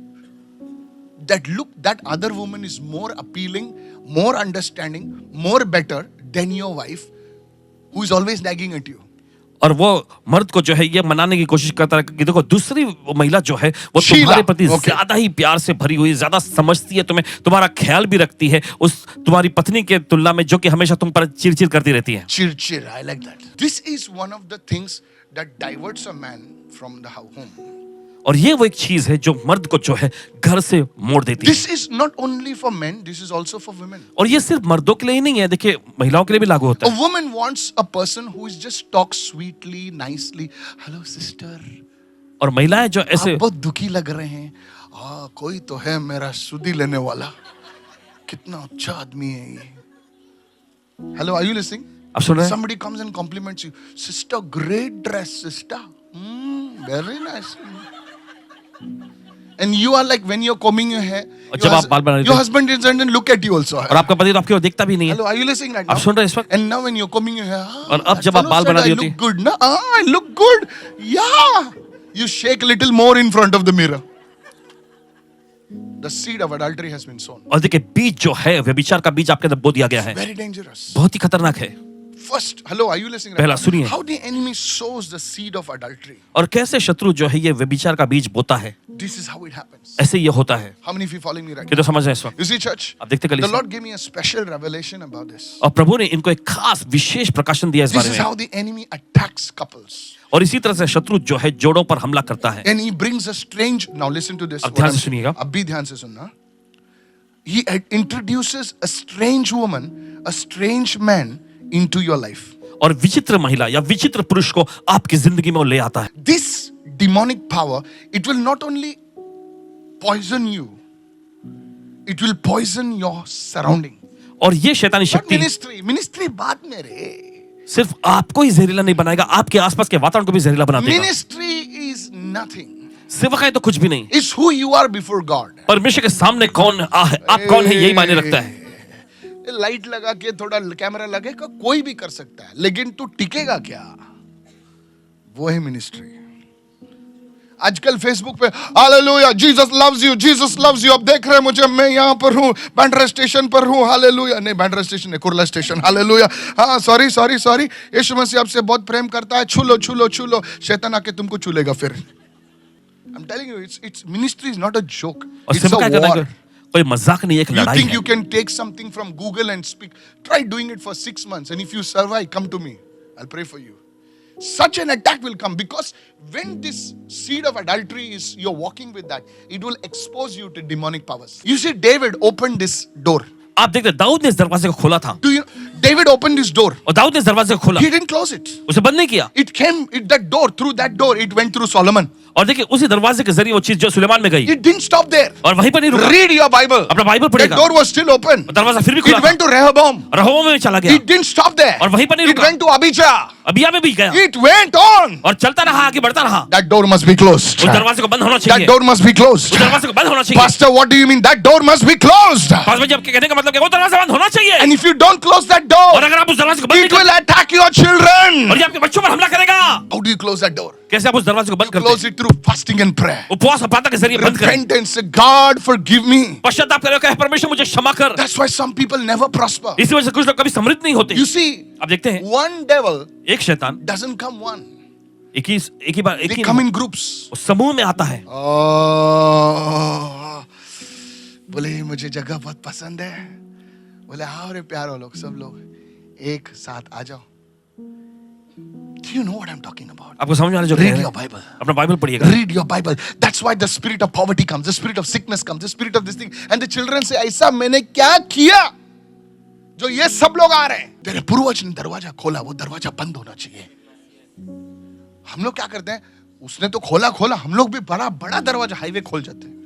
that look, that other woman is more appealing, more understanding, more better than your wife, who is always nagging at you. और वो मर्द को जो है ये मनाने की कोशिश करता है कि देखो दूसरी महिला जो है वो शीला, तुम्हारे प्रति okay. ज्यादा ही प्यार से भरी हुई, ज्यादा समझती है तुम्हें, तुम्हारा ख्याल भी रखती है उस तुम्हारी पत्नी के तुलना में जो कि हमेशा तुम पर चिड़चिड़ करती रहती है. Chir, I like that. This is one of the things that diverts a man from the home. और ये वो एक चीज है जो मर्द को जो है घर से मोड़ देती है. This is not only for men, this is also for women. और ये सिर्फ मर्दों के लिए ही नहीं है, देखिए महिलाओं के लिए भी लागू होता A है. woman wants a person who is just talk sweetly, nicely. Hello sister. और महिलाएं जो ऐसे आप बहुत दुखी लग रहे हैं. कोई तो है मेरा सुधी लेने वाला. कितना अच्छा आदमी है ये. Hello, are you listening? आप सुन रहे हैं? Somebody comes and compliments you. Sister, great dress, sister. Very nice. And you are like when you're combing your hair, और जब आप बाल बना रहे your थे husband doesn't look at you also. और आपका पति तो आपकी ओर देखता भी नहीं है. Hello, are you listening right आप now? सुन रहे हैं इस वक्त? And now when you're combing your hair, और अब that जब आप fellow बाल said, बना I रही होती look good, na? I look good. Yeah. You shake a little more in front of the mirror. The seed of adultery has been sown. और देखिए बीज जो है व्यभिचार का बीज आपके अंदर बो दिया गया है. Very dangerous. बहुत ही खतरनाक है. First, hello, are you listening? पहला Right now? सुनिए. How the enemy sows the seed of adultery. और कैसे शत्रु जो है ये व्यभिचार का बीज बोता है. This is how it happens. ऐसे ये होता है. How many of you following me right कि now? तो समझ रहे हैं इस वक्त. You see, church, आप देखते the कलीसिया. Lord gave me a special revelation about this. और प्रभु ने इनको एक खास विशेष प्रकाशन दिया इस This बारे is में. how the enemy attacks couples. और इसी तरह से शत्रु जो है जोड़ों पर हमला करता है. And he brings a strange, now listen to this. अब ध्यान से सुनिएगा. अब भी ध्यान से सुनना. He introduces a strange woman, a strange man into your life. और विचित्र महिला या विचित्र पुरुष को आपकी जिंदगी में वो ले आता है. This demonic power, it will not only poison you, it will poison your surrounding. और ये शैतानी Not शक्ति ministry बाद में रे. सिर्फ आपको ही जहरीला नहीं बनाएगा, आपके आसपास के वातावरण को भी जहरीला बना देगा. Ministry is nothing. सेवकाई तो कुछ भी नहीं. It's who you are before God. परमेश्वर के सामने कौन आप कौन है यही मायने रखता है. लाइट लगा के थोड़ा कैमरा लगेगा, कोई भी कर सकता है, लेकिन तू टिकेगा क्या? वो है मिनिस्ट्री. आजकल फेसबुक पे hallelujah, Jesus loves you, Jesus loves you. अब देख रहे हैं मुझे, मैं यहाँ पर हूँ, बैंड्रा स्टेशन पर हूँ. हालेलुया. नहीं, बैंड्रा स्टेशन है, कुर्ला स्टेशन. हालेलुया. हाँ, सॉरी. यीशु मसीह आपसे बहुत प्रेम करता है. छू लो. शैतान आके तुमको छू लेगा फिर. I'm telling you, it's ministry is not a joke. और It's a सेवकाई करना war. कोई मजाक नहीं, एक You लड़ाई think है. you can take something from Google and speak? Try doing it for 6 months, and if you survive, come to me. I'll pray for you. Such an attack will come because when this seed of adultery is, you're walking with that, it will expose you to demonic powers. You see, David opened this door. आप देखते दाऊद ने इस दरवाजे को खोला था. Do you? David opened his door. और दाऊद ने इस दरवाजे को खोला, He didn't close it. उसे बंद नहीं किया। That door, through that door, it went through Solomon. और देखिए उसी दरवाजे के जरिए वो चीज जो सुलेमान में गई, It didn't stop there. और वहीं पर नहीं रुका। Read your Bible. अपना बाइबल That पढ़ेगा, door was still open. दरवाजा फिर भी खुला It went to Rehoboam. रहोबोम में चला गया, It didn't stop there. और वहीं पर नहीं It रुका, went to Abijah. अबिया में भी गया, It went on. और चलता रहा, आगे बढ़ता रहा। That door must be closed. उस दरवाजे को बंद होना That चाहिए, door must be closed. उस दरवाजे को बंद होना चाहिए। Pastor, what do you mean? That door must be closed. पास में जब कहने का मतलब क्या, वो दरवाजा बंद होना चाहिए। And if you don't close that और door, अगर आप उस दरवाजे को बंद नहीं it will करते, attack your children. और ये आपके बच्चों पर हमला करेगा। How do you close that door? कैसे आप उस दरवाजे को बंद करते Close it through fasting and prayer. उपवास और प्रार्थना के जरिए बंद करें। Repentance. God, forgive me. पश्चाताप करें, कहे परमेश्वर मुझे क्षमा कर। That's why some people never prosper. इसी वजह से कुछ लोग कभी समृद्ध नहीं होते। You see, आप देखते हैं one devil एक शैतान doesn't come one. एक ही बार एक They he come in groups. समूह में आता है। Oh, बोले मुझे जगह बहुत पसंद है। बोले आओ रे प्यारो लोग, सब लोग एक साथ आ जाओ। Do you know what I'm talking about? आपको समझ में आ रहा है जो कह Read रहे your हैं? Bible. अपना बाइबल पढ़िएगा। Read your Bible. That's why the spirit of poverty comes, the spirit of sickness comes, the spirit of this thing. And the children say, ऐसा मैंने क्या किया जो ये सब लोग आ रहे हैं? तेरे पूर्वज ने दरवाजा खोला, वो दरवाजा बंद होना चाहिए। हम लोग क्या करते हैं? उसने तो खोला, हम लोग भी बड़ा बड़ा दरवाजा हाईवे खोल जाते हैं।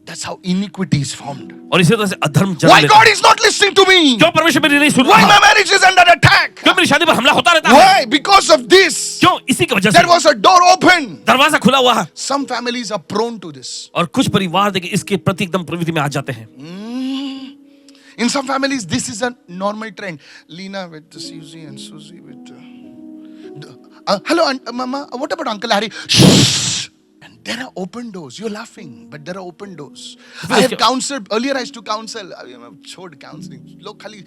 That's how iniquity is formed. और इसी तरह से अधर्म जन्म Why लेता God है। is not listening to me? क्यों परमेश्वर मेरी नहीं सुन Why रहा? my marriage is under attack? क्यों मेरी शादी पर हमला होता रहता है? Why? Because of this. क्यों? इसी की वजह There से was a door open. दरवाजा खुला हुआ है। Some families are prone to this. और कुछ परिवार देखिए इसके प्रति एकदम प्रवृत्ति में आ जाते हैं। In some families, this is a normal trend. Lena with Susie and Susie with. Hello, Mama. What about Uncle Harry? Shh. And there are open doors. You're laughing, but there are open doors. I have counseled earlier. I used to counsel. छोड़ counseling. लोग खाली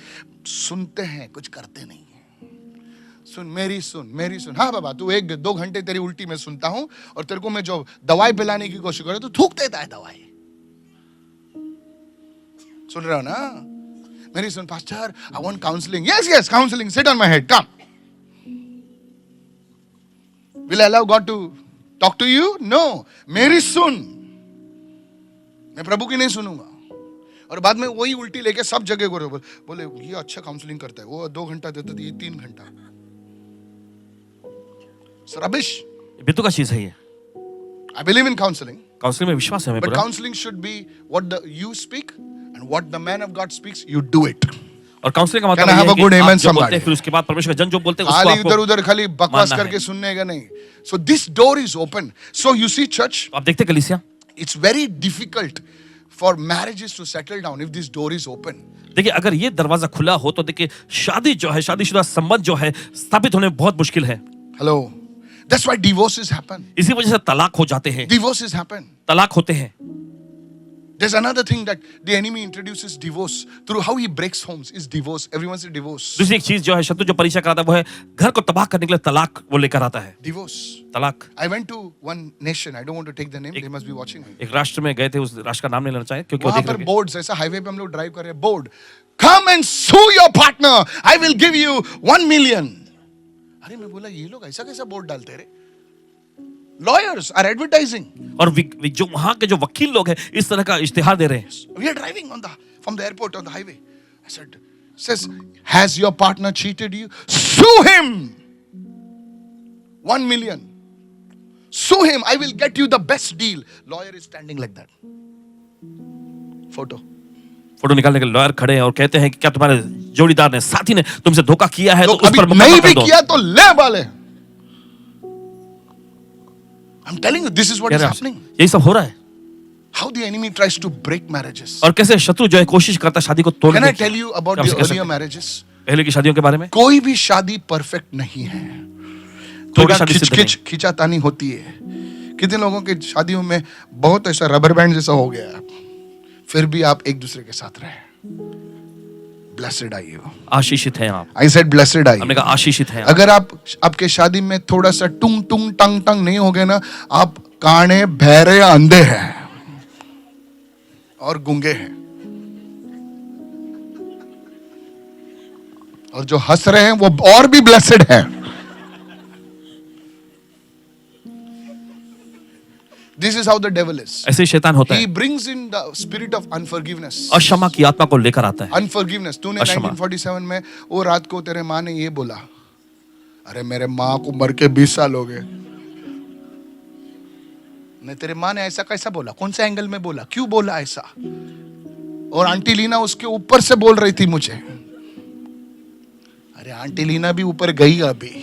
सुनते हैं, कुछ करते नहीं हैं। सुन मेरी सुन। हाँ बाबा, तू 1-2 घंटे तेरी उल्टी में सुनता हूँ, और तेरे को मैं जो दवाई पिलाने की कोशिश करे तो थूक देता है दवाई। सुन रहे हो ना? मेरी सुन, Pastor, I want counseling. Yes, counseling. Sit on my head. Come. Will I allow God to talk to you? No. मेरी सुन, मैं प्रभु की नहीं सुनूंगा। और बाद में वही उल्टी लेके सब जगह को बोले ये अच्छा काउंसलिंग करता है, वो 2 घंटा देता है, ये 3 घंटा। रबिश। बेतु का चीज है ये। I believe in counseling. Counselling में विश्वास है हमें But पूरा। counseling should be what you speak and what the man of God speaks, you do it. और काउंसलिंग का मतलब Can I ये have है a कि good आप amen, जो बोलते somebody? हैं फिर उसके बाद परमेश्वर का जन जो बोलते हैं उसको खाली आपको इधर खाली बकवास मानना है। करके सुनने का नहीं। So this door is open. So you see, church, आप देखते हैं कलीसिया, it's very difficult for marriages to settle down if this door is open. देखिए अगर ये दरवाजा खुला हो तो देखिए शादी जो है, शादीशुदा संबंध जो है स्थापित होने में बहुत मुश्किल है। Hello. That's why divorces happen. इसी वजह से तलाक हो जाते हैं, Divorces happen. तलाक होते हैं। There's another thing that the enemy introduces divorce through how he breaks homes is divorce. Everyone say divorce. दूसरी एक चीज जो है शत्रु जो परिचय कराता है वो है घर को तबाह करने के लिए तलाक वो लेकर आता है। Divorce. तलाक। I went to one nation. I don't want to take the name. They must be watching me. एक राष्ट्र में गए थे, उस राष्ट्र का नाम नहीं लेना चाहे क्योंकि वो वहां देख पर रहे थे। बोर्ड्स, ऐसा हाईवे पे हम लोग ड्राइव कर रहे हैं, board, come and sue your partner, I will give you 1 million. अरे मैं बोला ये लोग ऐसा कैसा बोर्ड डालते रे? Lawyers are advertising. और जो वहां के जो वकील लोग हैं इस तरह का इश्तिहार दे रहे हैं। We are driving from the airport on the highway. I says, has your partner cheated you? Sue him. 1 million. Sue him. I will get you the best deal. Lawyer is standing like that. Photo. Photo निकालने के lawyer खड़े हैं और कहते हैं कि क्या तुम्हारे जोड़ीदार ने, साथी ने तुमसे धोखा किया है तो उस अभी पर नहीं मुकदमा भी कर दो। किया तो ले वाले। I'm telling you, this is what is happening. यही सब हो रहा है। How the enemy tries to break marriages. और कैसे शत्रु जो है कोशिश करता है शादी को तोड़ने Can I की। tell you about क्या the आप कह सकते earlier हैं? marriages? पहले की शादियों के बारे में। कोई भी शादी परफेक्ट नहीं है। कोई भी थोड़ा शादी सिद्ध खिचखिच खिंचातानी होती है। कितने लोगों की शादियों में बहुत ऐसा रबर बैंड जैसा हो गया है, फिर भी आप एक दूसरे के साथ रहे। Blessed are you. आशीषित हैं आप। I said blessed are हमने you. कहा आशीषित हैं आप। अगर आप आपके शादी में थोड़ा सा टुंग टुंग टंग टंग नहीं होगे ना, आप काने बहरे अंधे हैं और गूंगे हैं। और जो हंस रहे हैं वो और भी ब्लेसेड हैं। This is how the devil is. ऐसे ही शैतान होता He है, brings in the spirit of unforgiveness. अक्षमा की आत्मा को लेकर आता है। Unforgiveness. तूने अक्षमा। 1947 में वो रात को तेरे माँ ने ये बोला, अरे मेरे माँ को मर के 20 साल हो गए। नहीं, तेरे माँ ने ऐसा कैसा बोला? कौन से एंगल में बोला? क्यों बोला ऐसा? और आंटी लीना उसके ऊपर से बोल रही थी मुझे। अरे आंटी लीना भी ऊपर गई अभी।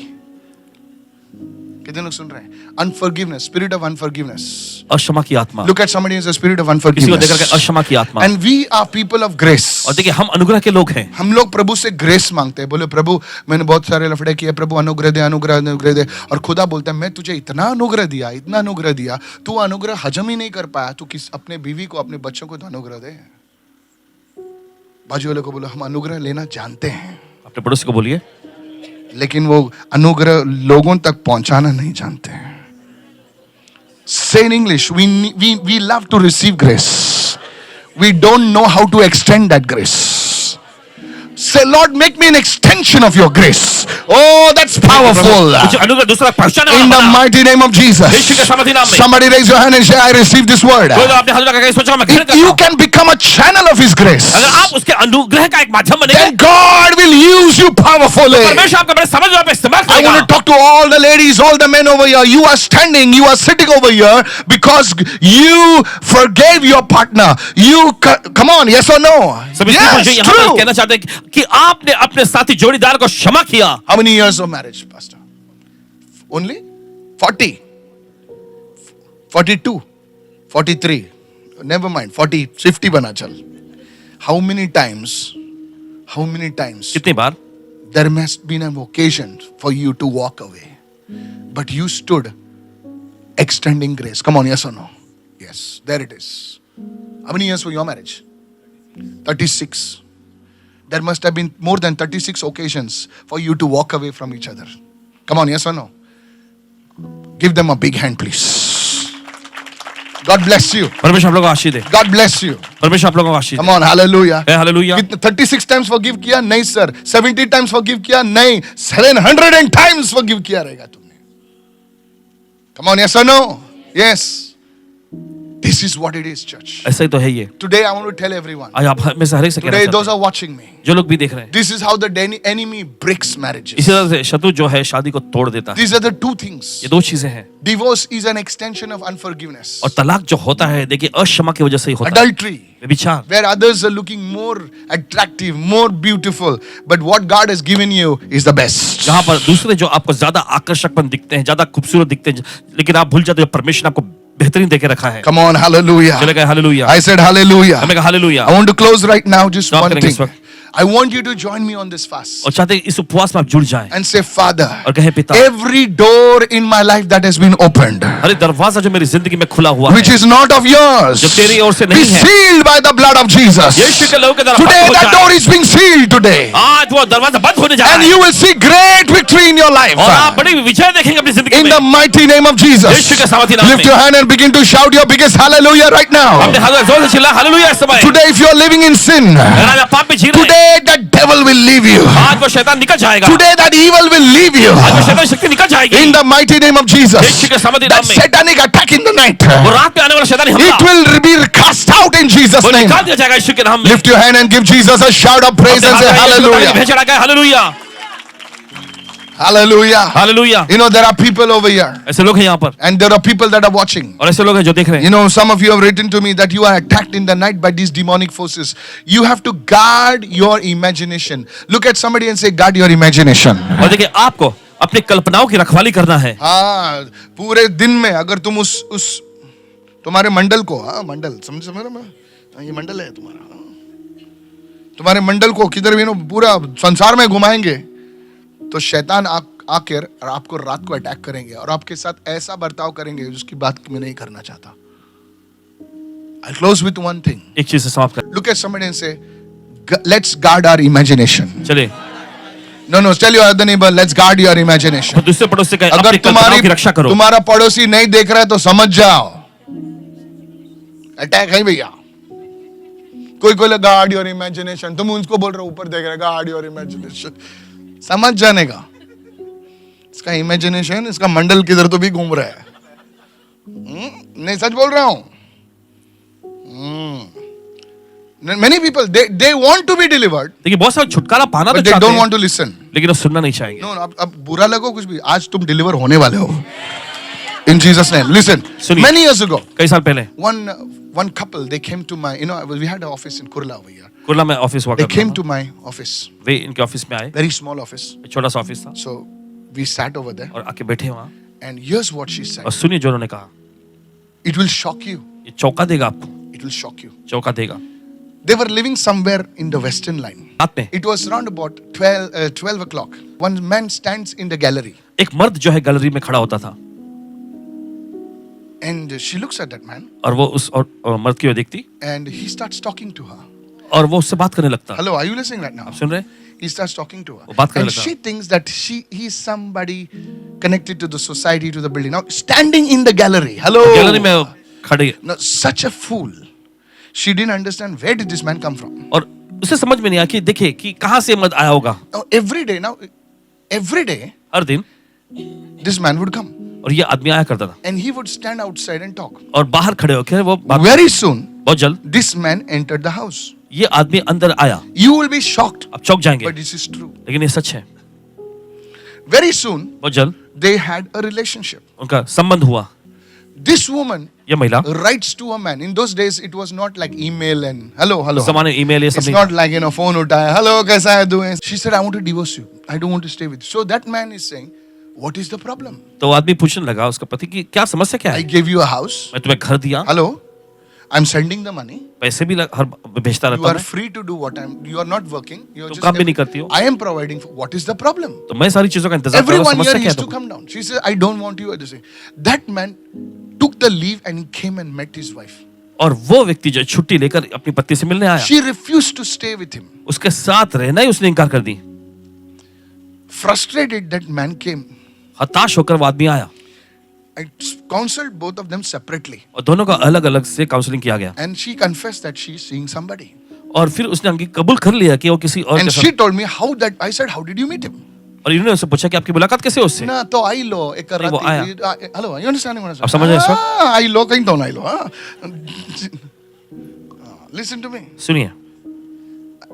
कितने लोग सुन रहे हैं? Unforgiveness, spirit of unforgiveness. अक्षमा की आत्मा। Look at somebody as a spirit of किसी को unforgiveness. देकर के अक्षमा की आत्मा। And we are people of grace. और देखिए हम अनुग्रह के लोग हैं। हम लोग प्रभु से ग्रेस मांगते हैं। बोले प्रभु मैंने बहुत सारे लफड़े किए, प्रभु अनुग्रह दे, अनुग्रह अनुग्रह दे। और खुदा बोलता है मैं तुझे इतना अनुग्रह दिया, इतना अनुग्रह दिया, तू अनुग्रह हजम ही नहीं कर पाया, तू किस अपने बीवी को, अपने बच्चों को तो अनुग्रह दे। बाजू वाले को बोलो हम अनुग्रह लेना जानते हैं, अपने पड़ोसी को बोलिए, लेकिन वो अनुग्रह लोगों तक पहुंचाना नहीं जानते हैं। Say in English, we love to receive grace. We don't know how to extend that grace. Say, Lord, make me an extension of your grace. Oh, that's powerful. मुझे अनुग्रह दूसरा पहुंचाने In वाला the बना। mighty name of Jesus. यीशु के समर्थी नाम में। Somebody raise your hand and say, I receive this word. कोई तो आपने हाथ लगा के सोचा मैं ग्रहण करता You हूं। can become a channel of His grace. अगर आप उसके अनुग्रह का एक माध्यम बनेंगे, Then God will use you powerfully. परमेश्वर आपका बड़े समझ में इस्तेमाल I करेगा। want to talk to all the ladies, all the men over here. You are standing, you are sitting over here because you forgave your partner. Come on, yes or no? सभी स्त्रियों जो Yes, यहाँ पर true. कहना चाहते हैं कि आपने अपने साथी जोड़ीदार को क्षमा किया। How many years of marriage, Pastor? Only 40, 42, 43. Never mind, 40, 50 bana chal. How many times कितनी बार there must be an occasion for you to walk away, but you stood extending grace? Come on, yes or no? Yes, there it is. How many years for your marriage? 36. There must have been more than 36 occasions for you to walk away from each other. Come on, yes or no? Give them a big hand, please. God bless you. परमेश्वर आप लोगों को आशीष दे। God bless you. परमेश्वर आप लोगों को आशीष Come they. on, hallelujah. Hallelujah. कितने 36 times forgive किया? नहीं सर। 70 times forgive किया? नहीं। 700 times forgive किया रहेगा तुमने। Come on, yes or no? Yes. This is what it is, church. ऐसा ही तो है ये। Today I want to tell everyone. आज आप में से हर एक से कहना Today चाहते those हैं, are watching me. जो लोग भी देख रहे हैं, This is how the enemy breaks marriages. इसी तरह से शत्रु जो है शादी को तोड़ देता है। These are the two things. ये दो चीजें हैं। Divorce is an extension of unforgiveness. और तलाक जो होता है देखिए अक्षमा की वजह से ही होता है। Adultery, व्यभिचार, where others are looking more attractive, more beautiful, but what God has given you is the best. जहाँ पर दूसरे जो आपको ज्यादा आकर्षकपन दिखते हैं, ज्यादा खूबसूरत दिखते हैं, लेकिन आप भूल जाते हो परमेश्वर ने आपको बेहतरीन देके रखा है। Come on, hallelujah. चले गए हालेलुया। I said hallelujah. हमें कहा hallelujah. I want to close right now just Stop one करेंगे thing. इस वक्त। I want you to join me on this fast और चाहते हैं इस उपवास में आप जुड़ जाएं and say, Father, और कहें पिता, every door in my life that has been opened, हर एक दरवाजा जो मेरी जिंदगी में खुला हुआ which है, is not of yours, जो तेरी ओर से be नहीं है, sealed by the blood of Jesus. यीशु के लहू के द्वारा Today बंद हो that door जाए। is being sealed today. आज वो दरवाजा बंद होने जा रहा And है you will see great victory in your life. और आप बड़ी विजय देखेंगे अपनी जिंदगी In में। the mighty name of Jesus. यीशु के सामर्थी नाम Lift में your hand and begin to shout your biggest hallelujah right now. अपने हाथ में जोर से चिल्ला हालेलुया इस समय। Today if you are living in sin, अगर आप पाप में जी रहे हैं, today that devil will leave you. आज वो शैतान निकल जाएगा। Today that evil will leave you. आज वो शैतान शक्ति निकल जाएगी। In the mighty name of Jesus. यीशु के सामर्थी That नाम में satanic attack in the night, वो रात में आने वाला शैतानी हमला it will be cast out in Jesus' वो name. निकाल दिया जाएगा यीशु के नाम में। Lift your hand and give Jesus a shout of praise and say hallelujah. Hallelujah Hallelujah. Hallelujah. You know, there are people over here ऐसे लोग हैं यहाँ पर and there are people that are watching. और ऐसे लोग हैं जो देख रहे You हैं। know, some of you have written to me that you are attacked in the night by these demonic forces. You have to guard your imagination. Look at somebody and say, guard your imagination. और देखिए आपको अपनी कल्पनाओं की रखवाली करना है। हाँ, पूरे दिन में अगर तुम उस तुम्हारे मंडल को, हाँ मंडल समझ रहे हो, ये मंडल है तुम्हारा, तुम्हारे मंडल को किधर भी पूरा संसार में घुमाएंगे तो शैतान आकर और आपको रात को अटैक करेंगे और आपके साथ ऐसा बर्ताव करेंगे जिसकी बात मैं नहीं करना चाहता। I'll close with one thing. एक चीज से समाप्त कर। Look at somebody and say, let's guard our imagination. चलिए No, tell your other neighbor, let's guard your imagination. तो दूसरे पड़ोसी से कहें अगर अपनी कल्पनाओं की रक्षा करो। तुम्हारा पड़ोसी नहीं देख रहा है तो समझ जाओ अटैक है भैया। कोई गार्ड योर इमेजिनेशन, तुम उसको बोल रहे हो ऊपर देख रहे, गार्ड योर इमेजिनेशन, समझ जाने का। इसका इमेजिनेशन, इसका मंडल किधर तो भी घूम रहा है। नहीं, सच बोल रहा हूं. Many people they want to be delivered, देखिए बहुत सारे छुटकारा पाना तो but they चाहते don't हैं, want to listen. लेकिन वो सुनना नहीं चाहेंगे. No, अब बुरा लगो कुछ भी, आज तुम डिलीवर होने वाले हो. In Jesus' name. Listen. सुनिए. Many years ago, कई साल पहले one couple, they came to my, we had an office in Kurla over here. Kurla में ऑफिस हुआ They करता came था. to my office, वे इनके ऑफिस में आए. very small office. एक छोटा सा ऑफिस था So we sat over there, और आके बैठे वहाँ. and here's what she said. और सुनिए जो उन्होंने कहा. It will shock you. ये चौंका देगा आपको. It will shock you. चौंका देगा. They were living somewhere in the western line. रात में It was around about 12 o'clock. One man stands in the gallery, एक मर्द जो है गैलरी में खड़ा होता था and she looks at that man, और वो उस और मर्द की ओर देखती and he starts talking to her. और वो उससे बात करने लगता. Hello, are you listening right now? आप सुन रहे हैं? He starts talking to her, वो बात करने and लगा. she thinks that he's somebody connected to the society, to the building. Now standing in the gallery. Hello. Gallery में खड़े Now such a fool. She didn't understand where did this man come from. और उसे समझ में नहीं आया कि देखिए कि कहाँ से मर्द आया होगा. Every day, हर दिन this man would come, और ये आदमी आया करता था and he would stand outside and talk. और बाहर खड़े होकर वो बात. Very soon, बहुत जल्द this man entered the house. ये आदमी अंदर आया. You will be shocked, आप चौंक जाएंगे, but this is true. लेकिन ये सच है. Very soon, बहुत जल्द they had a relationship. उनका संबंध हुआ. This woman ये महिला writes to a man. In those days, it was not like email and hello. उस जमाने में ईमेल ये सब It's नहीं. not like phone उठाया, hello, कैसा है doing? She said, I want to divorce you. I don't want to stay with you. So that man is saying, what is the problem? तो आदमी पूछने लगा उसका पति कि क्या समस्या क्या I है. gave you a house. मैं तुम्हें घर दिया, Hello, I'm sending the money. पैसे भी हर भेजता You रहता are हूँ. free to do what you are not working. You're तुम just काम भी नहीं करती हो. I am providing for. What is the problem? तो मैं सारी चीजों का इंतजार कर रहा हूँ. Everyone समस्या here क्या है used to तुमको? come down. She said, I don't want you at this. That man took the leave and he came and met his wife. और वो व्यक्ति जो छुट्टी लेकर अपनी पत्नी से मिलने आया, She refused to stay with him. उसके साथ रहना ही उसने इनकार कर दी. Frustrated, that man came. हताश होकर वो आदमी आया I counseled both of them separately. और दोनों का अलग अलग से काउंसलिंग किया गया. And she confessed that she is seeing somebody. और फिर उसने अंगी कबूल कर लिया कि वो किसी और And के she साथ. told me how that. I said, how did you meet him? और इन्होंने उससे पूछा कि आपकी मुलाकात कैसे हुई उससे. ना तो आई लो एक नहीं, वो आया. Hello, you understanding what I'm saying? आप समझ रहे हैं इस वक्त? आई लो कहीं तो ना आई लो. Listen to me. सुनिए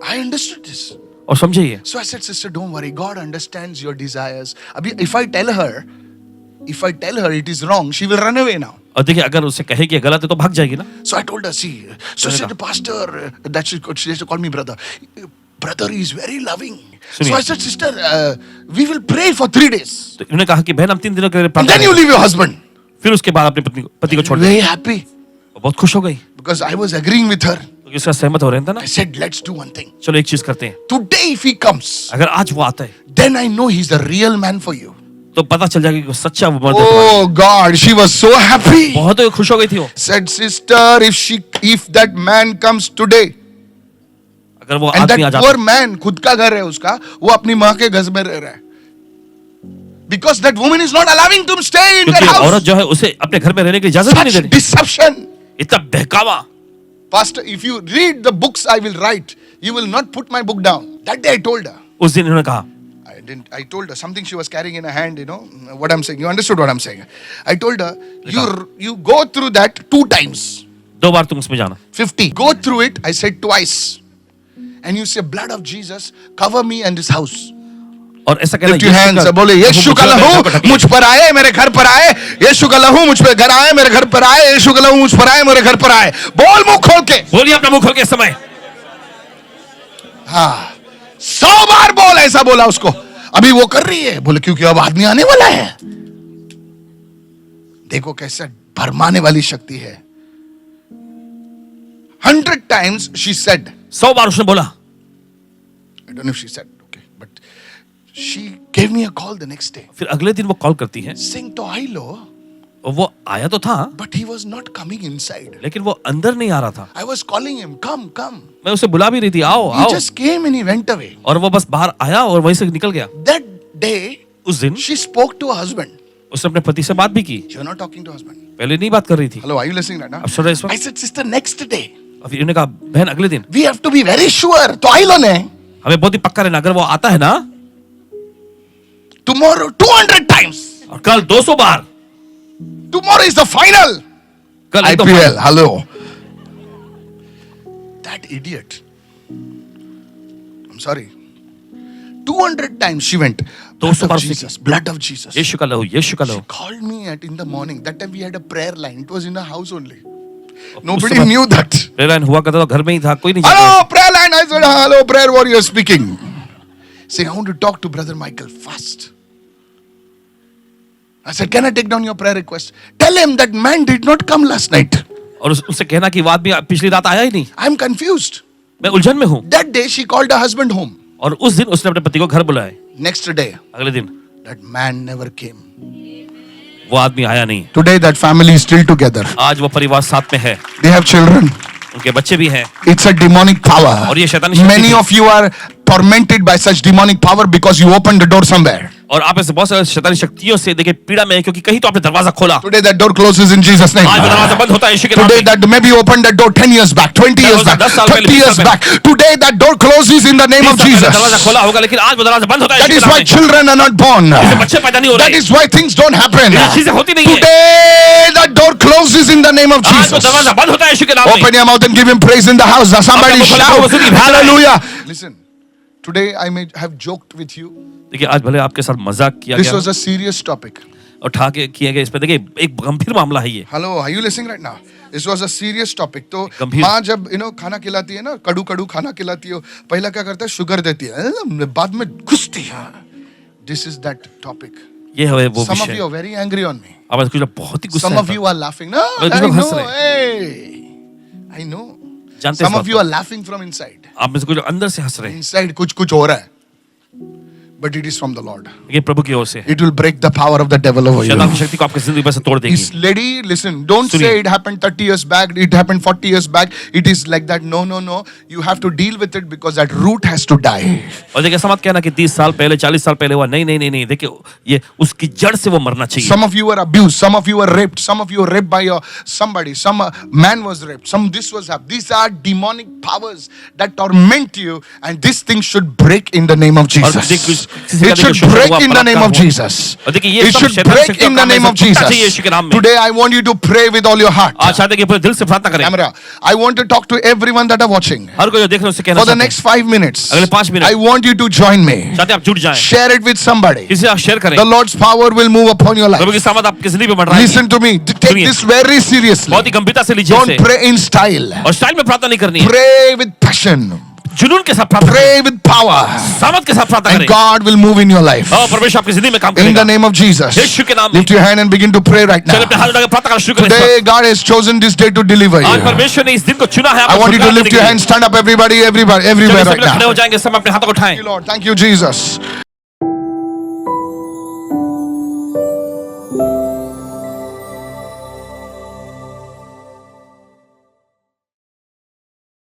I understood this. और समझिए ये. So I said, sister, don't worry. God understands your desires. Abhi, if I tell her it is wrong, she will run away now. और देखिए अगर उससे कहे कि ये गलत है तो भाग जाएगी ना. So I told her, see, so she said, pastor, that she used to call me brother. Brother is very loving. So I said, sister, we will pray for 3 days. तो इन्होंने कहा कि बहन हम 3 दिनों के लिए And प्रार्थना then you करेंगे. leave your husband. फिर उसके बाद अपने पति को छोड़ दिया. Very happy वो बहुत खुश हो गई because I was agreeing with her. क्योंकि उसका सहमत हो रहे थे ना. I said, let's do one thing. चलो एक चीज करते हैं. Today, if he comes, अगर आज वो आता है then I know he's the real man for you. तो पता चल जाएगा कि वो सच्चा वो मर्द है तुम्हारा. Oh God, she was so happy. बहुत खुश हो गई थी वो. Said, sister, if that man comes today, अगर वो and आदमी आ that जाता poor man, खुद का घर है उसका, वो अपनी माँ के घर में रह रहा है. Because that woman is not allowing him to stay in क्योंकि that औरत house. जो है उसे अपने घर में रहने की इजाजत ही नहीं Such दे रही. deception. इतना बहकावा. Pastor, if you read the books I will write, you will not put my book down. That day I told her. उस दिन इन्होंने कहा. I told her something she was carrying in her hand, what I'm saying. You understood what I'm saying. I told her, you go through that 2 times. 2 बार तुम उसमें जाना. 50. Go through it, I said twice. And you say, blood of Jesus, cover me and this house. और ऐसा कहना. Lift your hands, बोले यीशु का लहू मुझ पर आए, मेरे घर पर आए. यीशु का लहू मुझ पर घर आए, मेरे घर पर आए. यीशु का लहू मुझ पर आए, मेरे घर पर आए. बोल मुंह खोल के. बोलिए अपना मुंह खोल के इस समय. हाँ, 100 बार बोल. ऐसा बोला उसको. अभी वो कर रही है. बोले क्योंकि अब आदमी आने वाला है. देखो कैसा भरमाने वाली शक्ति है. 100 times she said. 100 बार उसने बोला. I don't know if she said, okay, but she gave me a call the next day. फिर अगले दिन वो कॉल करती है. Saying to I lo, और वो आया तो था but he was not coming inside. लेकिन वो अंदर नहीं आ रहा था. I was calling him, come. मैं उसे बुला भी रही थी, आओ He आओ. just came and he went away. और वो बस बाहर आया और वहीं से निकल गया. That day, उस दिन she spoke to her husband. उसने अपने पति से बात भी की. She was not talking to her husband. पहले नहीं बात कर रही थी. Hello, are you listening right now? अब सुन रहे इस I वक्त. said, sister, next day, और फिर उन्होंने कहा बहन अगले दिन we have to be very sure. तो आई लो ने, हमें बहुत ही पक्का रहना. अगर वो आता है ना tomorrow 200 times. और कल 200 बार Tomorrow is the final. कल एक तो IPL. Hello. That idiot. I'm sorry. 200 times she went. Blood 200 of bar Jesus. Blood of Jesus. यीशु का लहू, यीशु का She लहू। called me at in the morning. That time we had a prayer line. It was in the house only. उस Nobody समय knew that. prayer line हुआ करता था, घर में ही था, कोई नहीं जानता। Hello, prayer line. I said, hello, prayer warrior speaking. Say, I want to talk to Brother Michael fast. I said, can I take down your prayer request? Tell him that man did not come last night. और उससे कहना कि वो आदमी पिछली रात आया ही नहीं। I'm confused. मैं उलझन में हूँ। That day she called her husband home. और उस दिन उसने अपने पति को घर बुलाया। Next day, अगले दिन that man never came. वो आदमी आया नहीं। Today that family is still together. आज वो परिवार साथ में है, They have children. उनके बच्चे भी हैं। It's a demonic power. और ये शैतानी शक्ति Many थी। of you are tormented by such demonic power because you opened the door somewhere. और आप ऐसे बहुत सारे शैतानी शक्तियों से देखिए पीड़ा में है, क्योंकि कहीं तो आपने दरवाजा खोला। Today that door closes in Jesus' name. आज वो दरवाजा बंद होता है यीशु के नाम Today में। that maybe you opened that door 10 years back, 20 years back, 10 साल पहले, 30 years 20 साल back. Today that door closes in the name of Jesus. दरवाजा खोला होगा, लेकिन आज वो दरवाजा बंद होता है That यीशु is के नाम why में। children are not born. इससे बच्चे पैदा नहीं हो That रहे। is why things don't happen. ये चीजें होती नहीं है। Today that door closes in the name of आज वो Jesus. दरवाजा बंद होता है यीशु के नाम में। Open your mouth and give him praise in the house. Somebody अपना मुख खोलो, shout वो सुनिए, hallelujah. Listen, today I may have joked with you. देखिए आज भले आपके साथ मजाक किया This गया was a serious topic. और उठा के किया गया, इस पे देखिए एक गंभीर मामला है ये। Hello, are you listening right now? This was a serious topic. तो गंभीर। माँ जब खाना खिलाती है ना, कड़ू कड़ू खाना खिलाती है, पहला क्या करता है, शुगर देती है, बाद में घुसती है. This is that topic. ये है वो Some of विषय। you are very angry on me. अब कुछ लोग बहुत ही गुस्सा Some है। of you are laughing. No, कुछ I लोग हंस know. रहे Hey, I know. जानते Some हैं of you are laughing from inside. आप में से कुछ लोग अंदर से हंस रहे हैं। Inside कुछ कुछ हो रहा है. But it is from the Lord. ये प्रभु की ओर से है। It will break the power of the devil over you. शैतान की शक्ति को आपकी जिंदगी पर से तोड़ देगी। This lady, listen, don't सुनिए। say it happened 30 years back, it happened 40 years back. It is like that. No, no, no. You have to deal with it because that root has to die. और देखिए ऐसा मत कहना कि 30 साल पहले 40 साल पहले हुआ। नहीं नहीं नहीं नहीं, देखिए ये उसकी जड़ से वो मरना चाहिए। Some of you were abused, some of you were raped, some of you were raped by your somebody, some man was raped, some this was happened. These are demonic powers that torment you, and this thing should break in the name of Jesus. It should break in the name of Jesus. It should break in the name of Jesus. Today I want you to pray with all your heart. आज चाहते हैं कि पूरे दिल से प्रार्थना करें। Camera, I want to talk to everyone that are watching. हर कोई जो देख रहे हैं उससे कहना For the चाहते हैं। next 5 minutes, अगले 5 minute. I want you to join me. चाहते हैं आप जुड़ जाएं। Share it with somebody. किसी से आप शेयर करें। The Lord's power will move upon your Prabhu life. की सामत आपकी जिंदगी में बढ़ रहा है। Listen to me. Take सुनिए। this very seriously. बहुत ही गंभीरता से लीजिए Don't इसे। pray in style. और स्टाइल में प्रार्थना नहीं करनी है। Pray with passion. जुनून के साथ प्रार्थना करें। Pray with power. सामत के साथ प्रार्थना And करें। God will move in your life. और परमेश्वर आपकी जिंदगी में काम In the करेगा। name of Jesus. यीशु के नाम में। Lift your hand and begin to pray right चलिए now. अपने हाथ उठाकर प्रार्थना करना शुरू करें इस Today वक्त। God has chosen this day to deliver आज you. परमेश्वर ने इस दिन को चुना है। I want you to lift your hand, stand up everybody, everywhere right खड़े now. हो जाएंगे, सब अपने हाथों को उठाएं। Thank you, Lord. Thank you, Jesus.